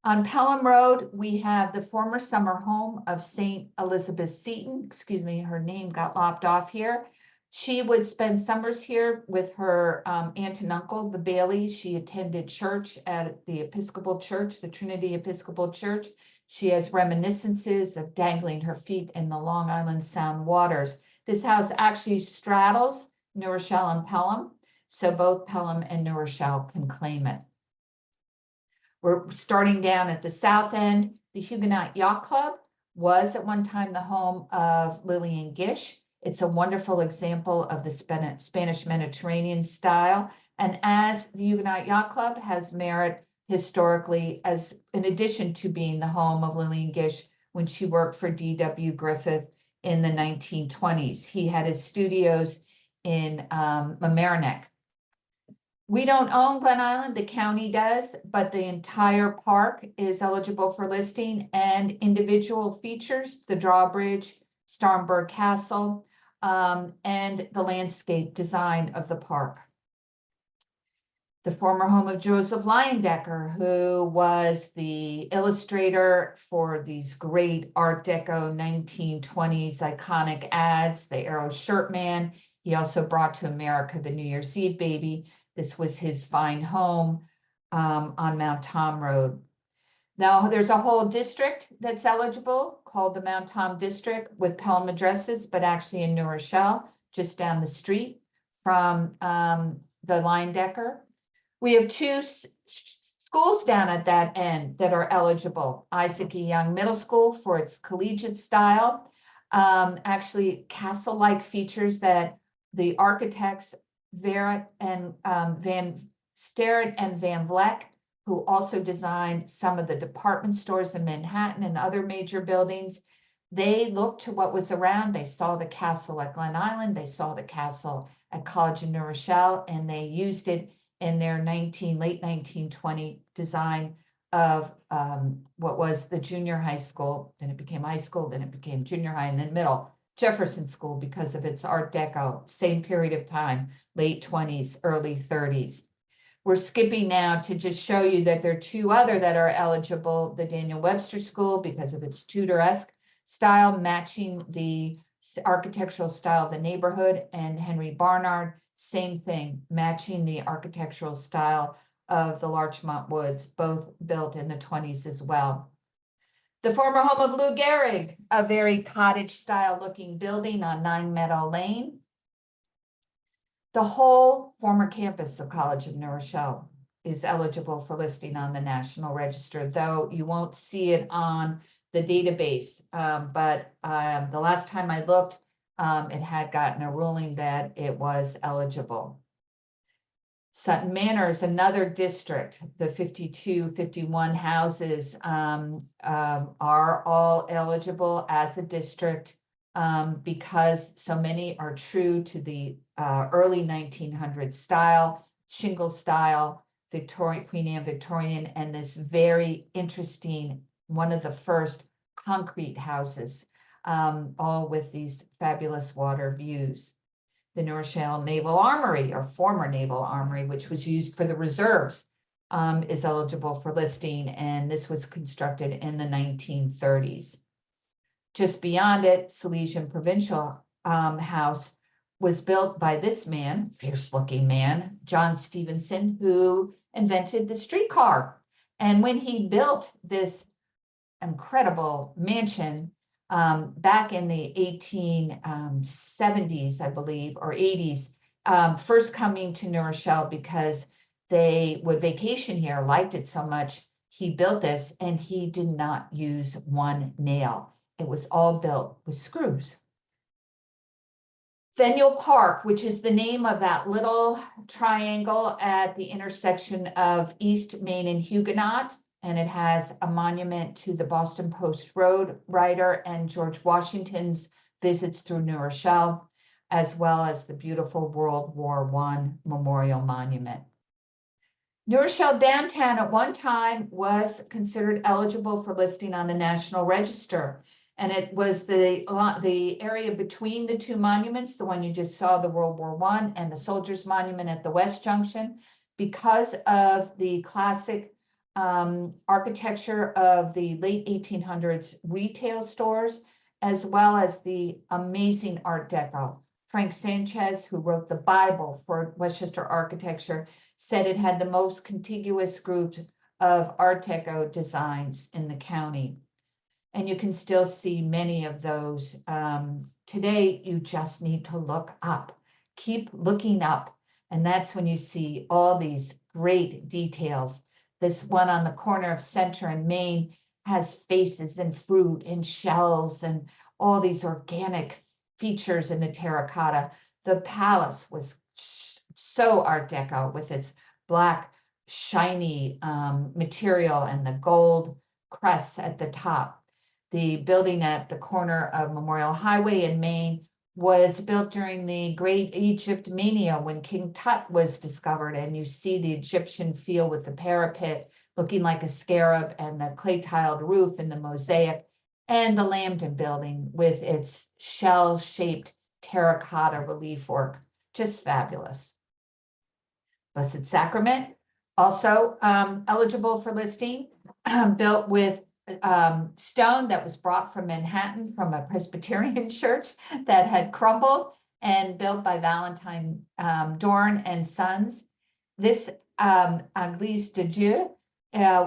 On Pelham Road, we have the former summer home of St. Elizabeth Seton. Excuse me, her name got lopped off here. She would spend summers here with her aunt and uncle, the Baileys. She attended church at the Episcopal Church, the Trinity Episcopal Church. She has reminiscences of dangling her feet in the Long Island Sound waters. This house actually straddles New Rochelle and Pelham, so both Pelham and New Rochelle can claim it. We're starting down at the south end. The Huguenot Yacht Club was at one time the home of Lillian Gish. It's a wonderful example of the Spanish Mediterranean style. And as the Huguenot Yacht Club has merit historically, as in addition to being the home of Lillian Gish when she worked for D.W. Griffith in the 1920s. He had his studios in Mamaroneck. We don't own Glen Island, the county does, but the entire park is eligible for listing, and individual features, the drawbridge, Starnberg Castle, and the landscape design of the park. The former home of Joseph Leyendecker, who was the illustrator for these great Art Deco 1920s iconic ads, the Arrow Shirt Man. He also brought to America the New Year's Eve Baby. This was his fine home on Mount Tom Road. Now, there's a whole district that's eligible called the Mount Tom District with Pelham addresses, but actually in New Rochelle, just down the street from the Leyendecker. We have two schools down at that end that are eligible. Isaac E. Young Middle School for its collegiate style, actually castle-like features that the architects Verret and Van Sterret and Van Vleck, who also designed some of the department stores in Manhattan and other major buildings, they looked to what was around. They saw the castle at Glen Island, they saw the castle at College in New Rochelle, and they used it in their late 1920 design of what was the junior high school. Then it became high school, then it became junior high, and then middle. Jefferson School, because of its Art Deco, same period of time, late 20s, early 30s. We're skipping now to just show you that there are two other that are eligible. The Daniel Webster School, because of its Tudor-esque style, matching the architectural style of the neighborhood, and Henry Barnard, same thing, matching the architectural style of the Larchmont Woods, both built in the 20s as well. The former home of Lou Gehrig, a very cottage-style looking building on 9 Meadow Lane. The whole former campus of College of New Rochelle is eligible for listing on the National Register, though you won't see it on the database. But the last time I looked, it had gotten a ruling that it was eligible. Sutton Manor is another district. The 52, 51 houses are all eligible as a district because so many are true to the early 1900s style, shingle style, Queen Anne Victorian, and this very interesting, one of the first concrete houses, all with these fabulous water views. The New Rochelle Naval Armory, or former Naval Armory, which was used for the reserves, is eligible for listing, and this was constructed in the 1930s. Just beyond it, Silesian Provincial House was built by this man, fierce-looking man, John Stevenson, who invented the streetcar. And when he built this incredible mansion, back in the 1870s, I believe, or 80s, first coming to New Rochelle because they would vacation here, liked it so much, he built this, and he did not use one nail. It was all built with screws. Faneuil Park, which is the name of that little triangle at the intersection of East Main and Huguenot, and it has a monument to the Boston Post road writer and George Washington's visits through New Rochelle, as well as the beautiful World War I memorial monument. New Rochelle downtown at one time was considered eligible for listing on the National Register, and it was the area between the two monuments, the one you just saw, the World War I, and the Soldiers Monument at the West Junction, because of the classic architecture of the late 1800s retail stores, as well as the amazing Art Deco Frank Sanchez, who wrote the Bible for Westchester architecture, said it had the most contiguous group of Art Deco designs in the county. And you can still see many of those. Today, you just need to look up. Keep looking up. And that's when you see all these great details. This one on the corner of Center and Main has faces and fruit and shells and all these organic features in the terracotta. The palace was so Art Deco with its black, shiny material and the gold crests at the top. The building at the corner of Memorial Highway in Maine was built during the Great Egypt Mania when King Tut was discovered, and you see the Egyptian feel with the parapet looking like a scarab and the clay-tiled roof and the mosaic, and the Lambton building with its shell-shaped terracotta relief work. Just fabulous. Blessed Sacrament, also eligible for listing, built with stone that was brought from Manhattan from a Presbyterian church that had crumbled, and built by Valentine Dorn and Sons. This Église de Dieu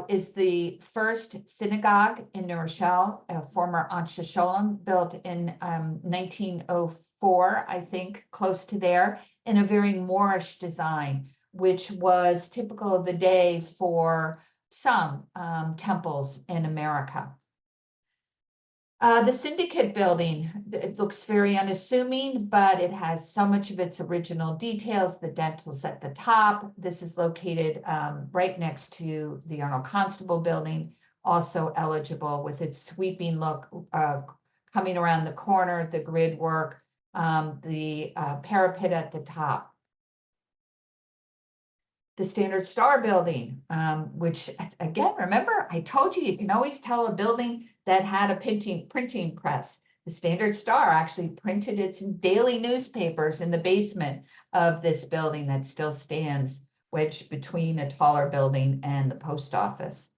is the first synagogue in New Rochelle, a former Anshe Sholem, built in 1904, I think, close to there, in a very Moorish design, which was typical of the day for some temples in America. The Syndicate building, it looks very unassuming, but it has so much of its original details. The dentals at the top. This is located right next to the Arnold Constable building, also eligible with its sweeping look coming around the corner, the grid work, the parapet at the top. The Standard Star building, which again, remember, I told you can always tell a building that had a printing press. The Standard Star actually printed its daily newspapers in the basement of this building that still stands wedged between a taller building and the post office.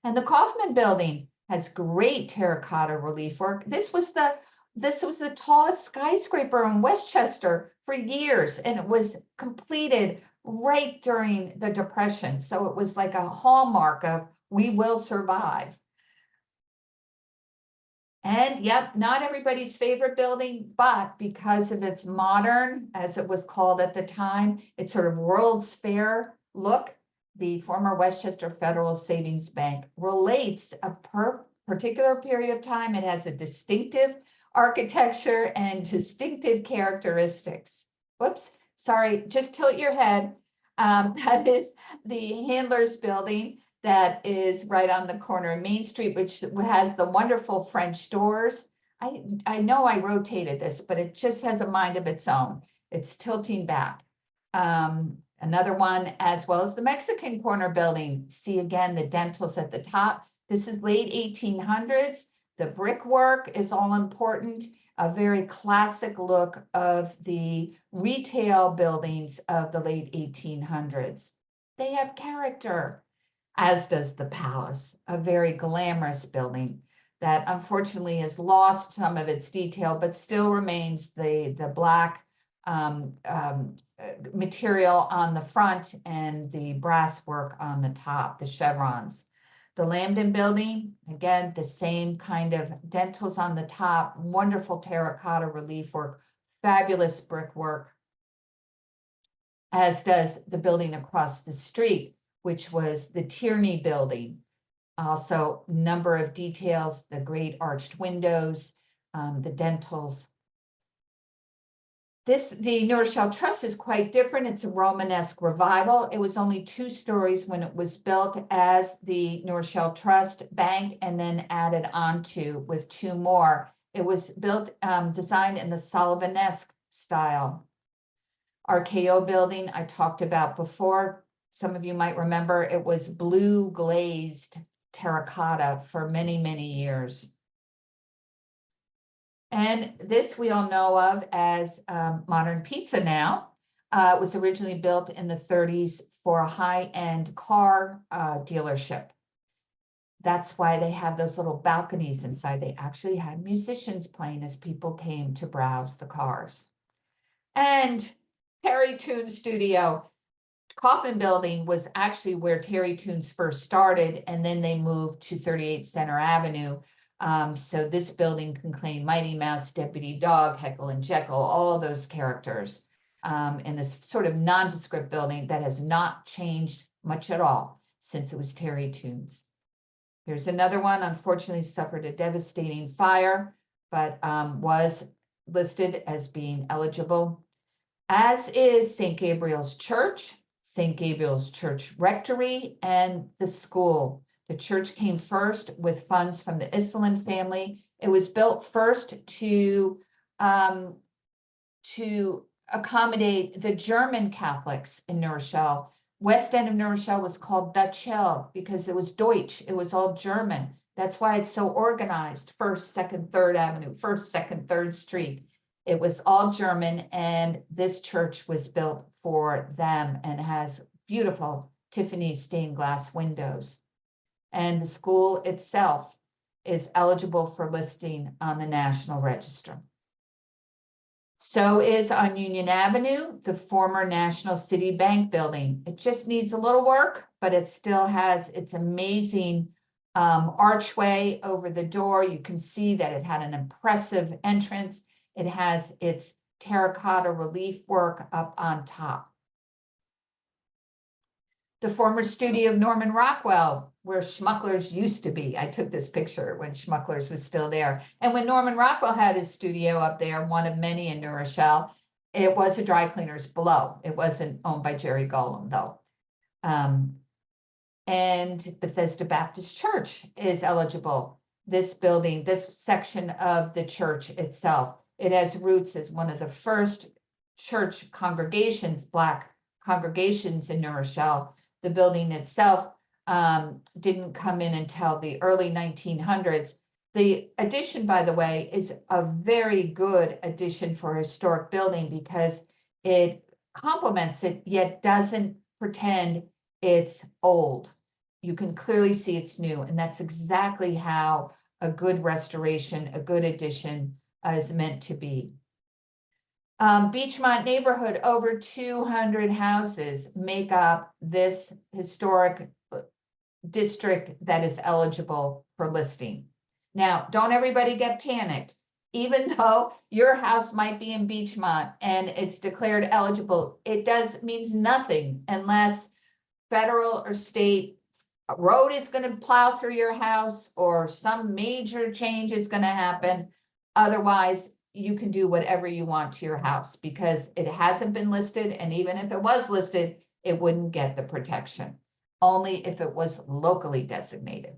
And the Kaufman building has great terracotta relief work. This was the tallest skyscraper in Westchester for years, and it was completed right during the Depression. So it was like a hallmark of we will survive. And yep, not everybody's favorite building, but because of its modern, as it was called at the time, its sort of World's Fair look, the former Westchester Federal Savings Bank relates a particular period of time. It has a distinctive architecture and distinctive characteristics. Whoops. Sorry, just tilt your head. That is the Handlers building that is right on the corner of Main Street, which has the wonderful French doors. I know I rotated this, but it just has a mind of its own. It's tilting back. Another one, as well as the Mexican Corner building. See again the dentals at the top. This is late 1800s. The brickwork is all important. A very classic look of the retail buildings of the late 1800s. They have character, as does the Palace, a very glamorous building that unfortunately has lost some of its detail, but still remains the black material on the front and the brass work on the top, the chevrons. The Lambton building, again, the same kind of dentals on the top, wonderful terracotta relief work, fabulous brickwork, as does the building across the street, which was the Tierney building. Also, number of details, the great arched windows, the dentals. The New Rochelle Trust is quite different. It's a Romanesque revival. It was only 2 stories when it was built as the New Rochelle Trust Bank, and then added onto with 2 more. It was built, designed in the Sullivanesque style. RKO building I talked about before. Some of you might remember it was blue glazed terracotta for many, many years. And this we all know of as Modern Pizza now. It was originally built in the 30s for a high-end car dealership. That's why they have those little balconies inside. They actually had musicians playing as people came to browse the cars. And Terry Toon's studio. Coffin Building was actually where Terry Toon's first started, and then they moved to 38 Center Avenue. So this building can claim Mighty Mouse, Deputy Dog, Heckle and Jekyll, all those characters in this sort of nondescript building that has not changed much at all since it was Terry Toon's. Here's another one, unfortunately suffered a devastating fire, but was listed as being eligible, as is St. Gabriel's Church, St. Gabriel's Church Rectory, and the school. The church came first with funds from the Iselin family. It was built first to accommodate the German Catholics in New Rochelle. West end of New Rochelle was called Dutch Hill because it was Deutsch. It was all German. That's why it's so organized. 1st, 2nd, 3rd Avenue, 1st, 2nd, 3rd Street. It was all German, and this church was built for them and has beautiful Tiffany stained glass windows. And the school itself is eligible for listing on the National Register. So is on Union Avenue, the former National City Bank building. It just needs a little work, but it still has its amazing archway over the door. You can see that it had an impressive entrance. It has its terracotta relief work up on top. The former studio of Norman Rockwell, where Schmuckler's used to be. I took this picture when Schmuckler's was still there. And when Norman Rockwell had his studio up there, one of many in New Rochelle, it was a dry cleaners below. It wasn't owned by Jerry Golem, though. And Bethesda Baptist Church is eligible. This building, this section of the church itself, it has roots as one of the first church congregations, Black congregations in New Rochelle. The building itself didn't come in until the early 1900s. The addition, by the way, is a very good addition for a historic building because it complements it, yet doesn't pretend it's old. You can clearly see it's new, and that's exactly how a good restoration, a good addition is meant to be. Beachmont neighborhood, over 200 houses make up this historic district that is eligible for listing. Now, don't everybody get panicked. Even though your house might be in Beachmont and it's declared eligible, it means nothing unless federal or state road is going to plow through your house or some major change is going to happen. Otherwise, you can do whatever you want to your house because it hasn't been listed. And even if it was listed, it wouldn't get the protection, only if it was locally designated.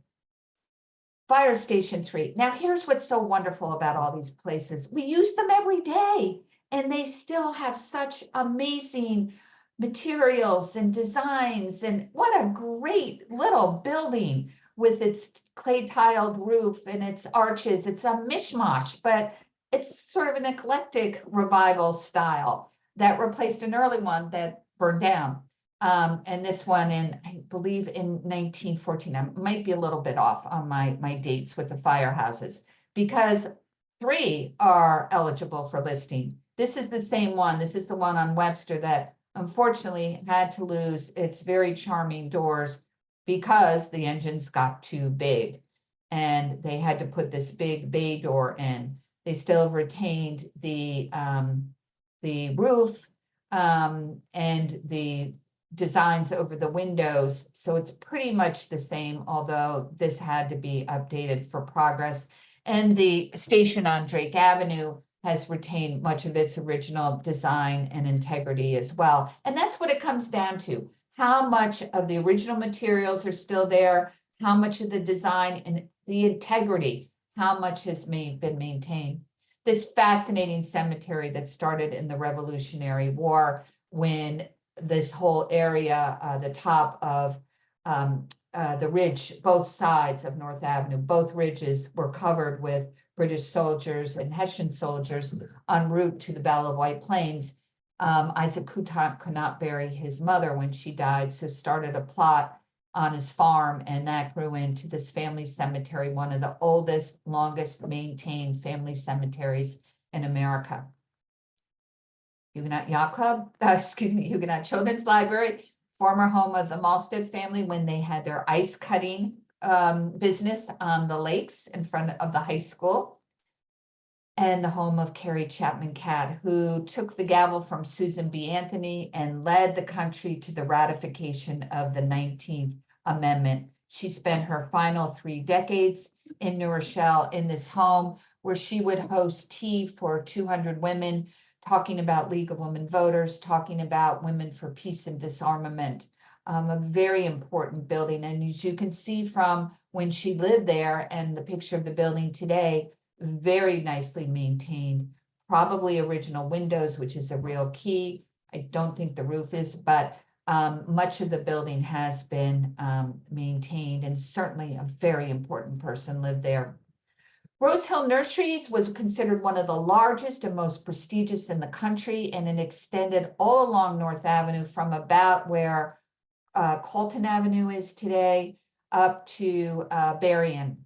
Fire Station 3. Now, here's what's so wonderful about all these places. We use them every day, and they still have such amazing materials and designs. And what a great little building with its clay tiled roof and its arches. It's a mishmash, but it's sort of an eclectic revival style that replaced an early one that burned down. And this one in, I believe in 1914, I might be a little bit off on my dates with the firehouses, because 3 are eligible for listing. This is the same one. This is the one on Webster that unfortunately had to lose its very charming doors because the engines got too big and they had to put this big bay door in. They still retained the roof and the designs over the windows. So it's pretty much the same, although this had to be updated for progress. And the station on Drake Avenue has retained much of its original design and integrity as well. And that's what it comes down to. How much of the original materials are still there? How much of the design and the integrity, how much has been maintained? This fascinating cemetery that started in the Revolutionary War, when this whole area, the top of the ridge, both sides of North Avenue, both ridges were covered with British soldiers and Hessian soldiers en route to the Battle of White Plains. Isaac Coutant could not bury his mother when she died, so started a plot on his farm, and that grew into this family cemetery, one of the oldest, longest maintained family cemeteries in America. Huguenot Yacht Club, Huguenot Children's Library, former home of the Malstead family when they had their ice cutting business on the lakes in front of the high school, and the home of Carrie Chapman Catt, who took the gavel from Susan B. Anthony and led the country to the ratification of the 19th Amendment. She spent her final 3 decades in New Rochelle in this home, where she would host tea for 200 women, talking about League of Women Voters, talking about women for peace and disarmament. A very important building. And as you can see from when she lived there and the picture of the building today, very nicely maintained, probably original windows, which is a real key. I don't think the roof is, but much of the building has been maintained, and certainly a very important person lived there. Rose Hill Nurseries was considered one of the largest and most prestigious in the country, and it extended all along North Avenue from about where Colton Avenue is today up to Berrien.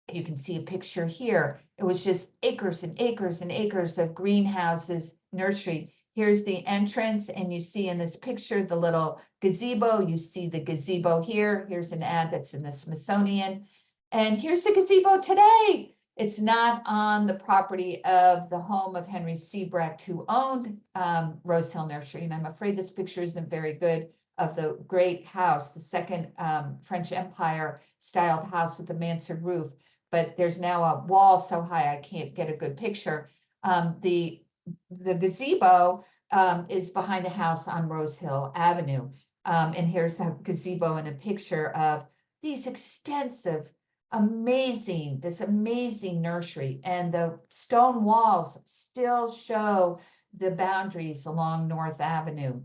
You can see a picture here. It was just acres and acres and acres of greenhouses, nursery. Here's the entrance, and you see in this picture the little gazebo. You see the gazebo here. Here's an ad that's in the Smithsonian. And here's the gazebo today. It's not on the property of the home of Henry Siebrecht, who owned Rose Hill Nursery. And I'm afraid this picture isn't very good of the great house, the second French Empire styled house with the mansard roof. But there's now a wall so high I can't get a good picture. The gazebo is behind a house on Rose Hill Avenue. And here's a gazebo and a picture of these extensive, this amazing nursery. And the stone walls still show the boundaries along North Avenue.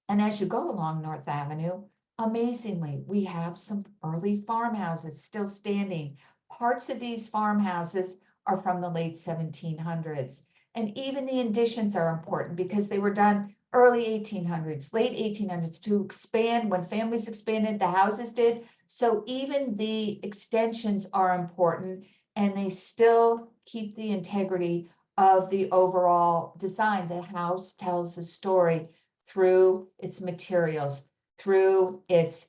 And as you go along North Avenue, amazingly, we have some early farmhouses still standing. Parts of these farmhouses are from the late 1700s. And even the additions are important because they were done early 1800s, late 1800s to expand. When families expanded, the houses did. So even the extensions are important, and they still keep the integrity of the overall design. The house tells a story through its materials, through its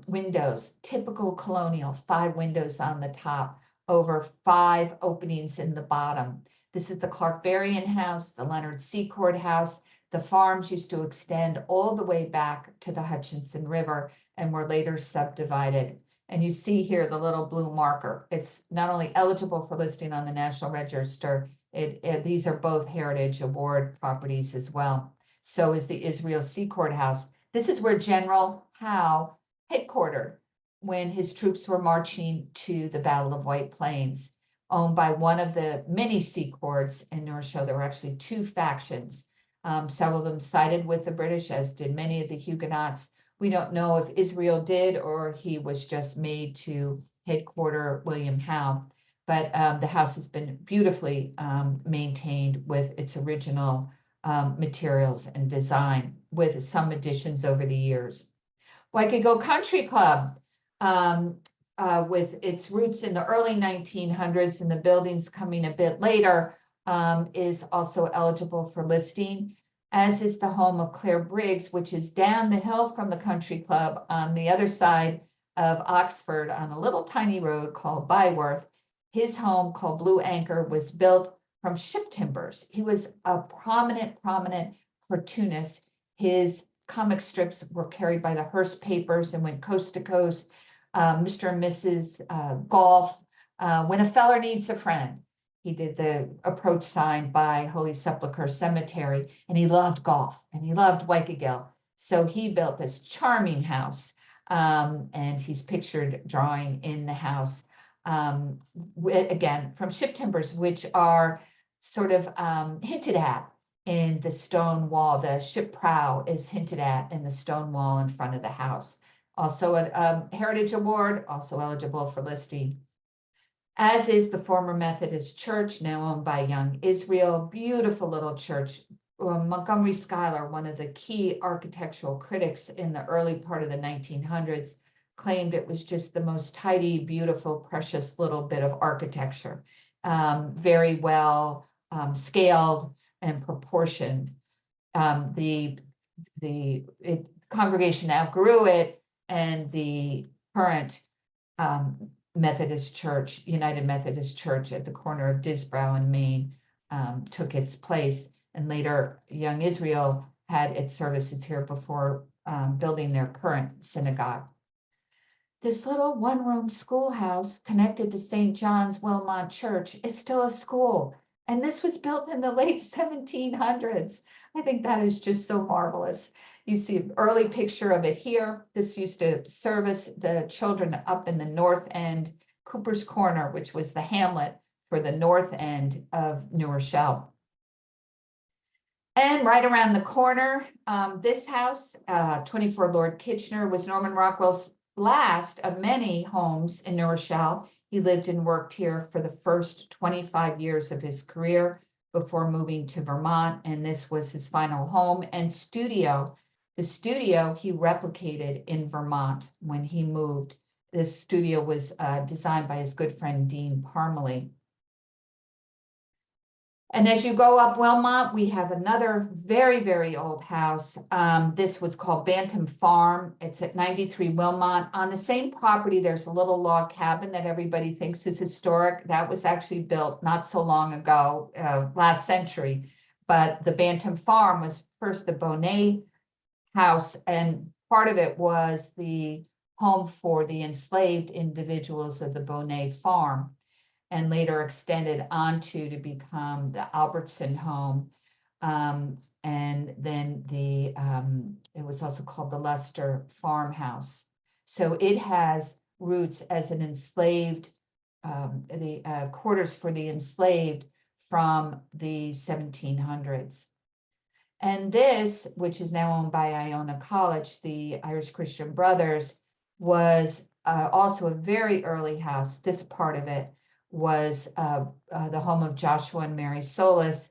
windows, typical colonial, 5 windows on the top, over 5 openings in the bottom. This is the Clark Berrien house, the Leonard Secord house. The farms used to extend all the way back to the Hutchinson River and were later subdivided. And you see here the little blue marker. It's not only eligible for listing on the National Register, these are both Heritage Award properties as well. So is the Israel Secord House. This is where General Howe headquartered when his troops were marching to the Battle of White Plains, owned by one of the many Secords in New Rochelle. There were actually 2 factions. Several of them sided with the British, as did many of the Huguenots. We don't know if Israel did or he was just made to headquarter William Howe. But the house has been beautifully maintained with its original materials and design, with some additions over the years. Waikago Country Club, with its roots in the early 1900s and the buildings coming a bit later, is also eligible for listing, as is the home of Claire Briggs, which is down the hill from the country club on the other side of Oxford on a little tiny road called Byworth. His home, called Blue Anchor, was built from ship timbers. He was a prominent cartoonist. His comic strips were carried by the Hearst papers and went coast to coast. Mr. and Mrs. Golf, When a Feller Needs a Friend. He did the approach sign by Holy Sepulchre Cemetery, and he loved golf and he loved Waikago. So he built this charming house, and he's pictured drawing in the house, again, from ship timbers, which are sort of hinted at in the stone wall. The ship prow is hinted at in the stone wall in front of the house. Also a Heritage Award, also eligible for listing. As is the former Methodist Church, now owned by Young Israel. Beautiful little church. Montgomery Schuyler, one of the key architectural critics in the early part of the 1900s, claimed it was just the most tidy, beautiful, precious little bit of architecture. Very well scaled, and proportioned. The congregation outgrew it, and the current Methodist Church, United Methodist Church at the corner of Disbrow and Main, took its place. And later, Young Israel had its services here before building their current synagogue. This little one-room schoolhouse connected to St. John's Wilmot Church is still a school. And this was built in the late 1700s. I think that is just so marvelous. You see an early picture of it here. This used to service the children up in the north end, Cooper's Corner, which was the hamlet for the north end of New Rochelle. And right around the corner, this house, 24 Lord Kitchener, was Norman Rockwell's last of many homes in New Rochelle. He lived and worked here for the first 25 years of his career before moving to Vermont, and this was his final home and studio. The studio he replicated in Vermont when he moved. This studio was designed by his good friend Dean Parmalee. And as you go up Wilmot, we have another very, very old house. This was called Bantam Farm. It's at 93 Wilmot. On the same property, there's a little log cabin that everybody thinks is historic. That was actually built not so long ago, last century. But the Bantam Farm was first the Bonet house, and part of it was the home for the enslaved individuals of the Bonet Farm, and later extended onto to become the Albertson home. And then it was also called the Lester Farmhouse. So it has roots as an enslaved, the quarters for the enslaved from the 1700s. And this, which is now owned by Iona College, the Irish Christian Brothers, was also a very early house. This part of it was the home of Joshua and Mary Solis,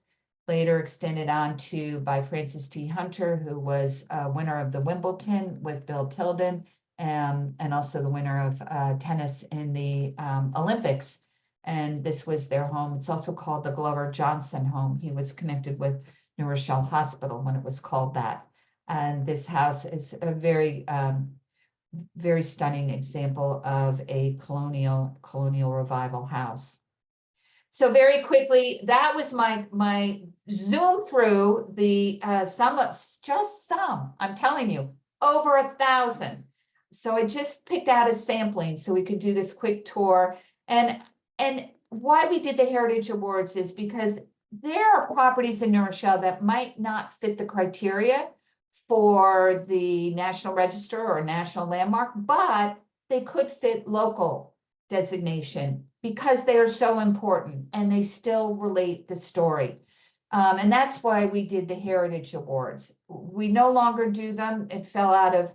later extended on to by Francis T. Hunter, who was a winner of the Wimbledon with Bill Tilden, and also the winner of tennis in the Olympics. And this was their home. It's also called the Glover Johnson home. He was connected with New Rochelle Hospital when it was called that. And this house is a very, very stunning example of a colonial revival house. So very quickly, that was my zoom through the some, I'm telling you, over 1,000. So I just picked out a sampling so we could do this quick tour. And why we did the Heritage Awards is because there are properties in New Rochelle that might not fit the criteria for the National Register or National Landmark, but they could fit local designation because they are so important and they still relate the story. And that's why we did the Heritage Awards. We no longer do them. It fell out of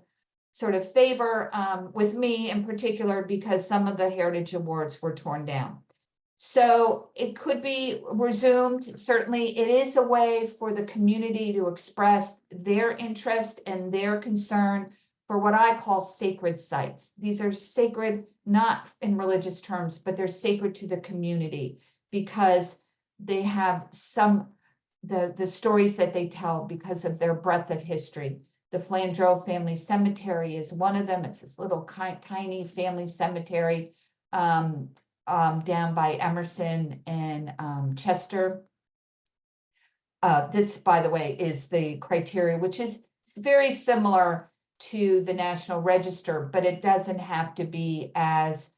sort of favor with me in particular because some of the Heritage Awards were torn down. So it could be resumed. Certainly, it is a way for the community to express their interest and their concern for what I call sacred sites. These are sacred, not in religious terms, but they're sacred to the community because they have the stories that they tell because of their breadth of history. The Flandreau Family Cemetery is one of them. It's this little tiny family cemetery down by Emerson and Chester. This, by the way, is the criteria, which is very similar to the National Register, but it doesn't have to be as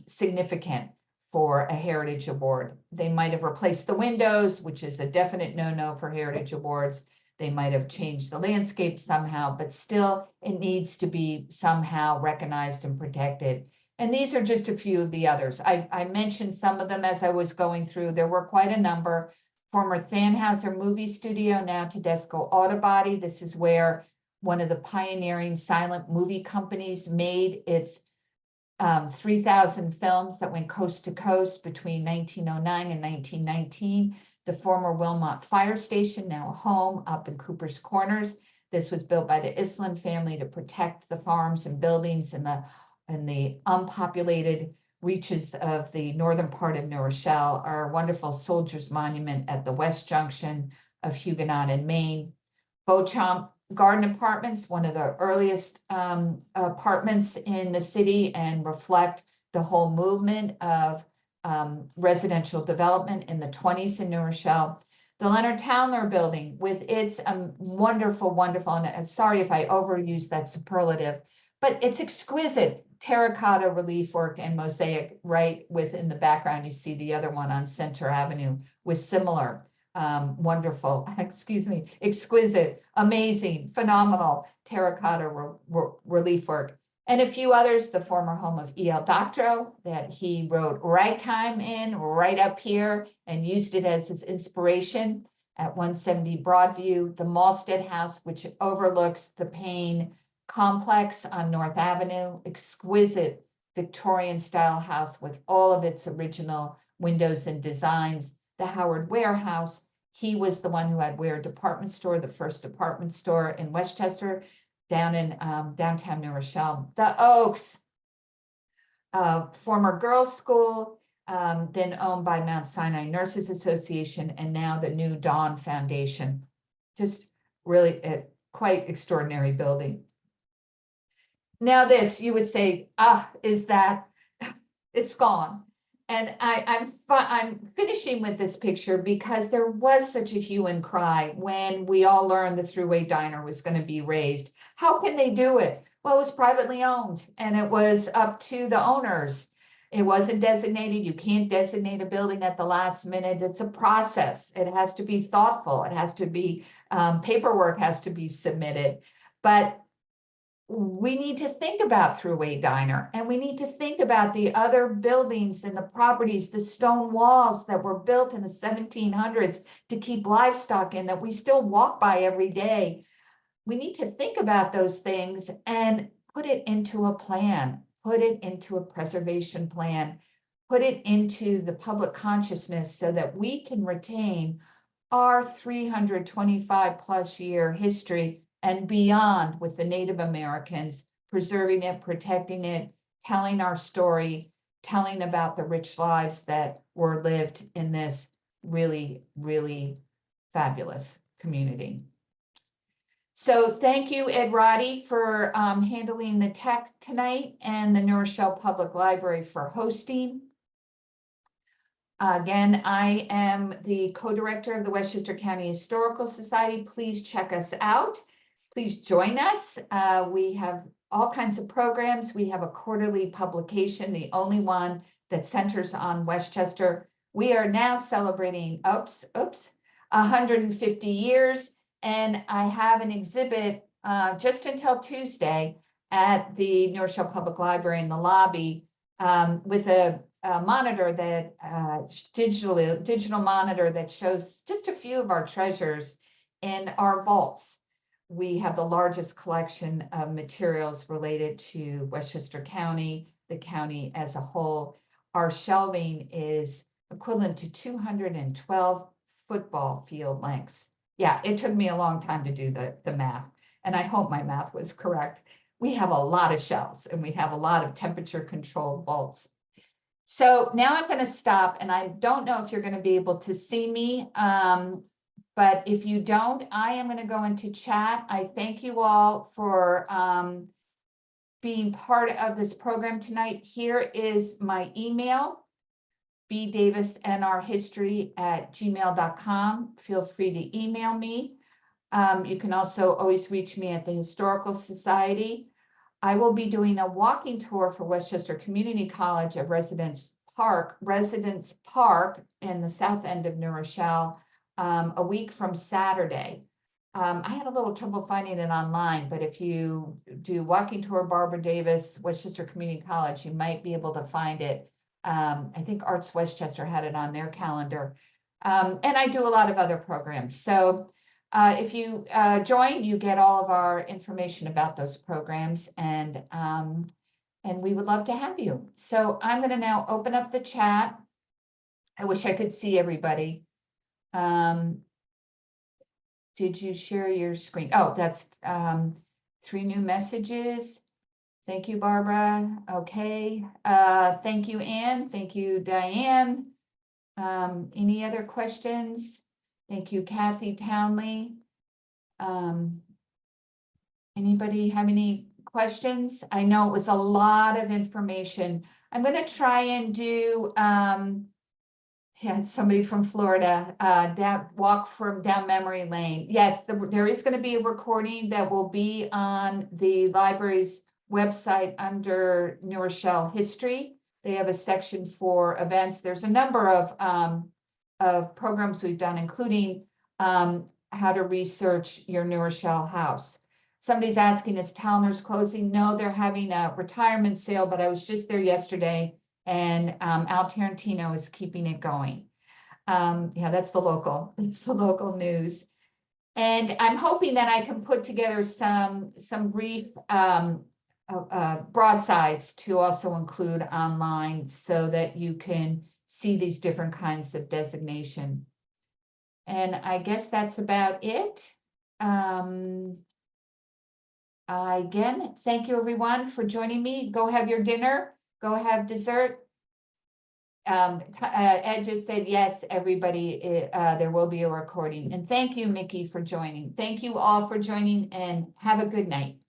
significant for a Heritage Award. They might have replaced the windows, which is a definite no-no for Heritage Awards. They might have changed the landscape somehow, but still it needs to be somehow recognized and protected. And these are just a few of the others. I mentioned some of them as I was going through. There were quite a number. Former Thanhauser movie studio, now Tedesco Autobody. This is where one of the pioneering silent movie companies made its 3,000 films that went coast to coast between 1909 and 1919. The former Wilmot Fire Station, now a home up in Cooper's Corners. This was built by the Island family to protect the farms and buildings in the unpopulated reaches of the northern part of New Rochelle, our wonderful Soldiers Monument at the West Junction of Huguenot and Maine, Beauchamp Garden Apartments, one of the earliest apartments in the city and reflect the whole movement of residential development in the 20s in New Rochelle. The Leonard Towner Building with its wonderful, wonderful, and sorry if I overuse that superlative, but it's exquisite terracotta relief work and mosaic right within the background. You see the other one on Center Avenue with similar wonderful, exquisite, amazing, phenomenal terracotta relief work. And a few others, the former home of E.L. Doctorow that he wrote Ragtime in right up here and used it as his inspiration at 170 Broadview, the Malstead House, which overlooks the Payne complex on North Avenue, exquisite Victorian style house with all of its original windows and designs. The Howard Ware House, he was the one who had Ware Department Store, the first department store in Westchester, down in downtown New Rochelle. The Oaks, former girls' school, then owned by Mount Sinai Nurses Association, and now the New Dawn Foundation. Just really a quite extraordinary building. Now this, you would say, is that, it's gone. And I'm finishing with this picture because there was such a hue and cry when we all learned the Thruway Diner was going to be raised. How can they do it? Well, it was privately owned and it was up to the owners. It wasn't designated. You can't designate a building at the last minute. It's a process. It has to be thoughtful. It has to be, paperwork has to be submitted. But we need to think about Thruway Diner, and we need to think about the other buildings and the properties, the stone walls that were built in the 1700s to keep livestock in that we still walk by every day. We need to think about those things and put it into a plan, put it into a preservation plan, put it into the public consciousness so that we can retain our 325 plus year history and beyond with the Native Americans, preserving it, protecting it, telling our story, telling about the rich lives that were lived in this really, really fabulous community. So thank you, Ed Roddy, for handling the tech tonight, and the New Rochelle Public Library for hosting. Again, I am the co-director of the Westchester County Historical Society. Please check us out. Please join us. We have all kinds of programs. We have a quarterly publication, the only one that centers on Westchester. We are now celebrating, 150 years. And I have an exhibit just until Tuesday at the New Rochelle Public Library in the lobby with a monitor that digital monitor that shows just a few of our treasures in our vaults. We have the largest collection of materials related to Westchester County, the county as a whole. Our shelving is equivalent to 212 football field lengths. Yeah, it took me a long time to do the math, and I hope my math was correct. We have a lot of shelves and we have a lot of temperature controlled vaults. So now I'm going to stop, and I don't know if you're going to be able to see me, but if you don't, I am going to go into chat. I thank you all for being part of this program tonight. Here is my email, bdavisnrhistory@gmail.com. Feel free to email me. You can also always reach me at the Historical Society. I will be doing a walking tour for Westchester Community College of Residence Park in the south end of New Rochelle a week from Saturday. I had a little trouble finding it online, but if you do walking tour Barbara Davis, Westchester Community College, you might be able to find it. I think Arts Westchester had it on their calendar. And I do a lot of other programs. So if you join, you get all of our information about those programs, and we would love to have you. So I'm going to now open up the chat. I wish I could see everybody. Did you share your screen? Oh, that's 3 new messages. Thank you, Barbara. Okay. Thank you, Anne. Thank you, Diane. Any other questions? Thank you, Kathy Townley. Anybody have any questions? I know it was a lot of information. I'm going to try and do, yeah, somebody from Florida, walk from down memory lane. Yes, there is going to be a recording that will be on the library's website under New Rochelle history. They have a section for events. There's a number of programs we've done, including how to research your New Rochelle house. Somebody's asking, is Towner's closing? No, they're having a retirement sale, but I was just there yesterday, and Al Tarantino is keeping it going. Yeah, that's the local news. And I'm hoping that I can put together some brief broadsides to also include online so that you can see these different kinds of designation. And I guess that's about it. Again, thank you everyone for joining me. Go have your dinner, go have dessert. Ed just said, yes, everybody, there will be a recording. And thank you, Mickey, for joining. Thank you all for joining, and have a good night.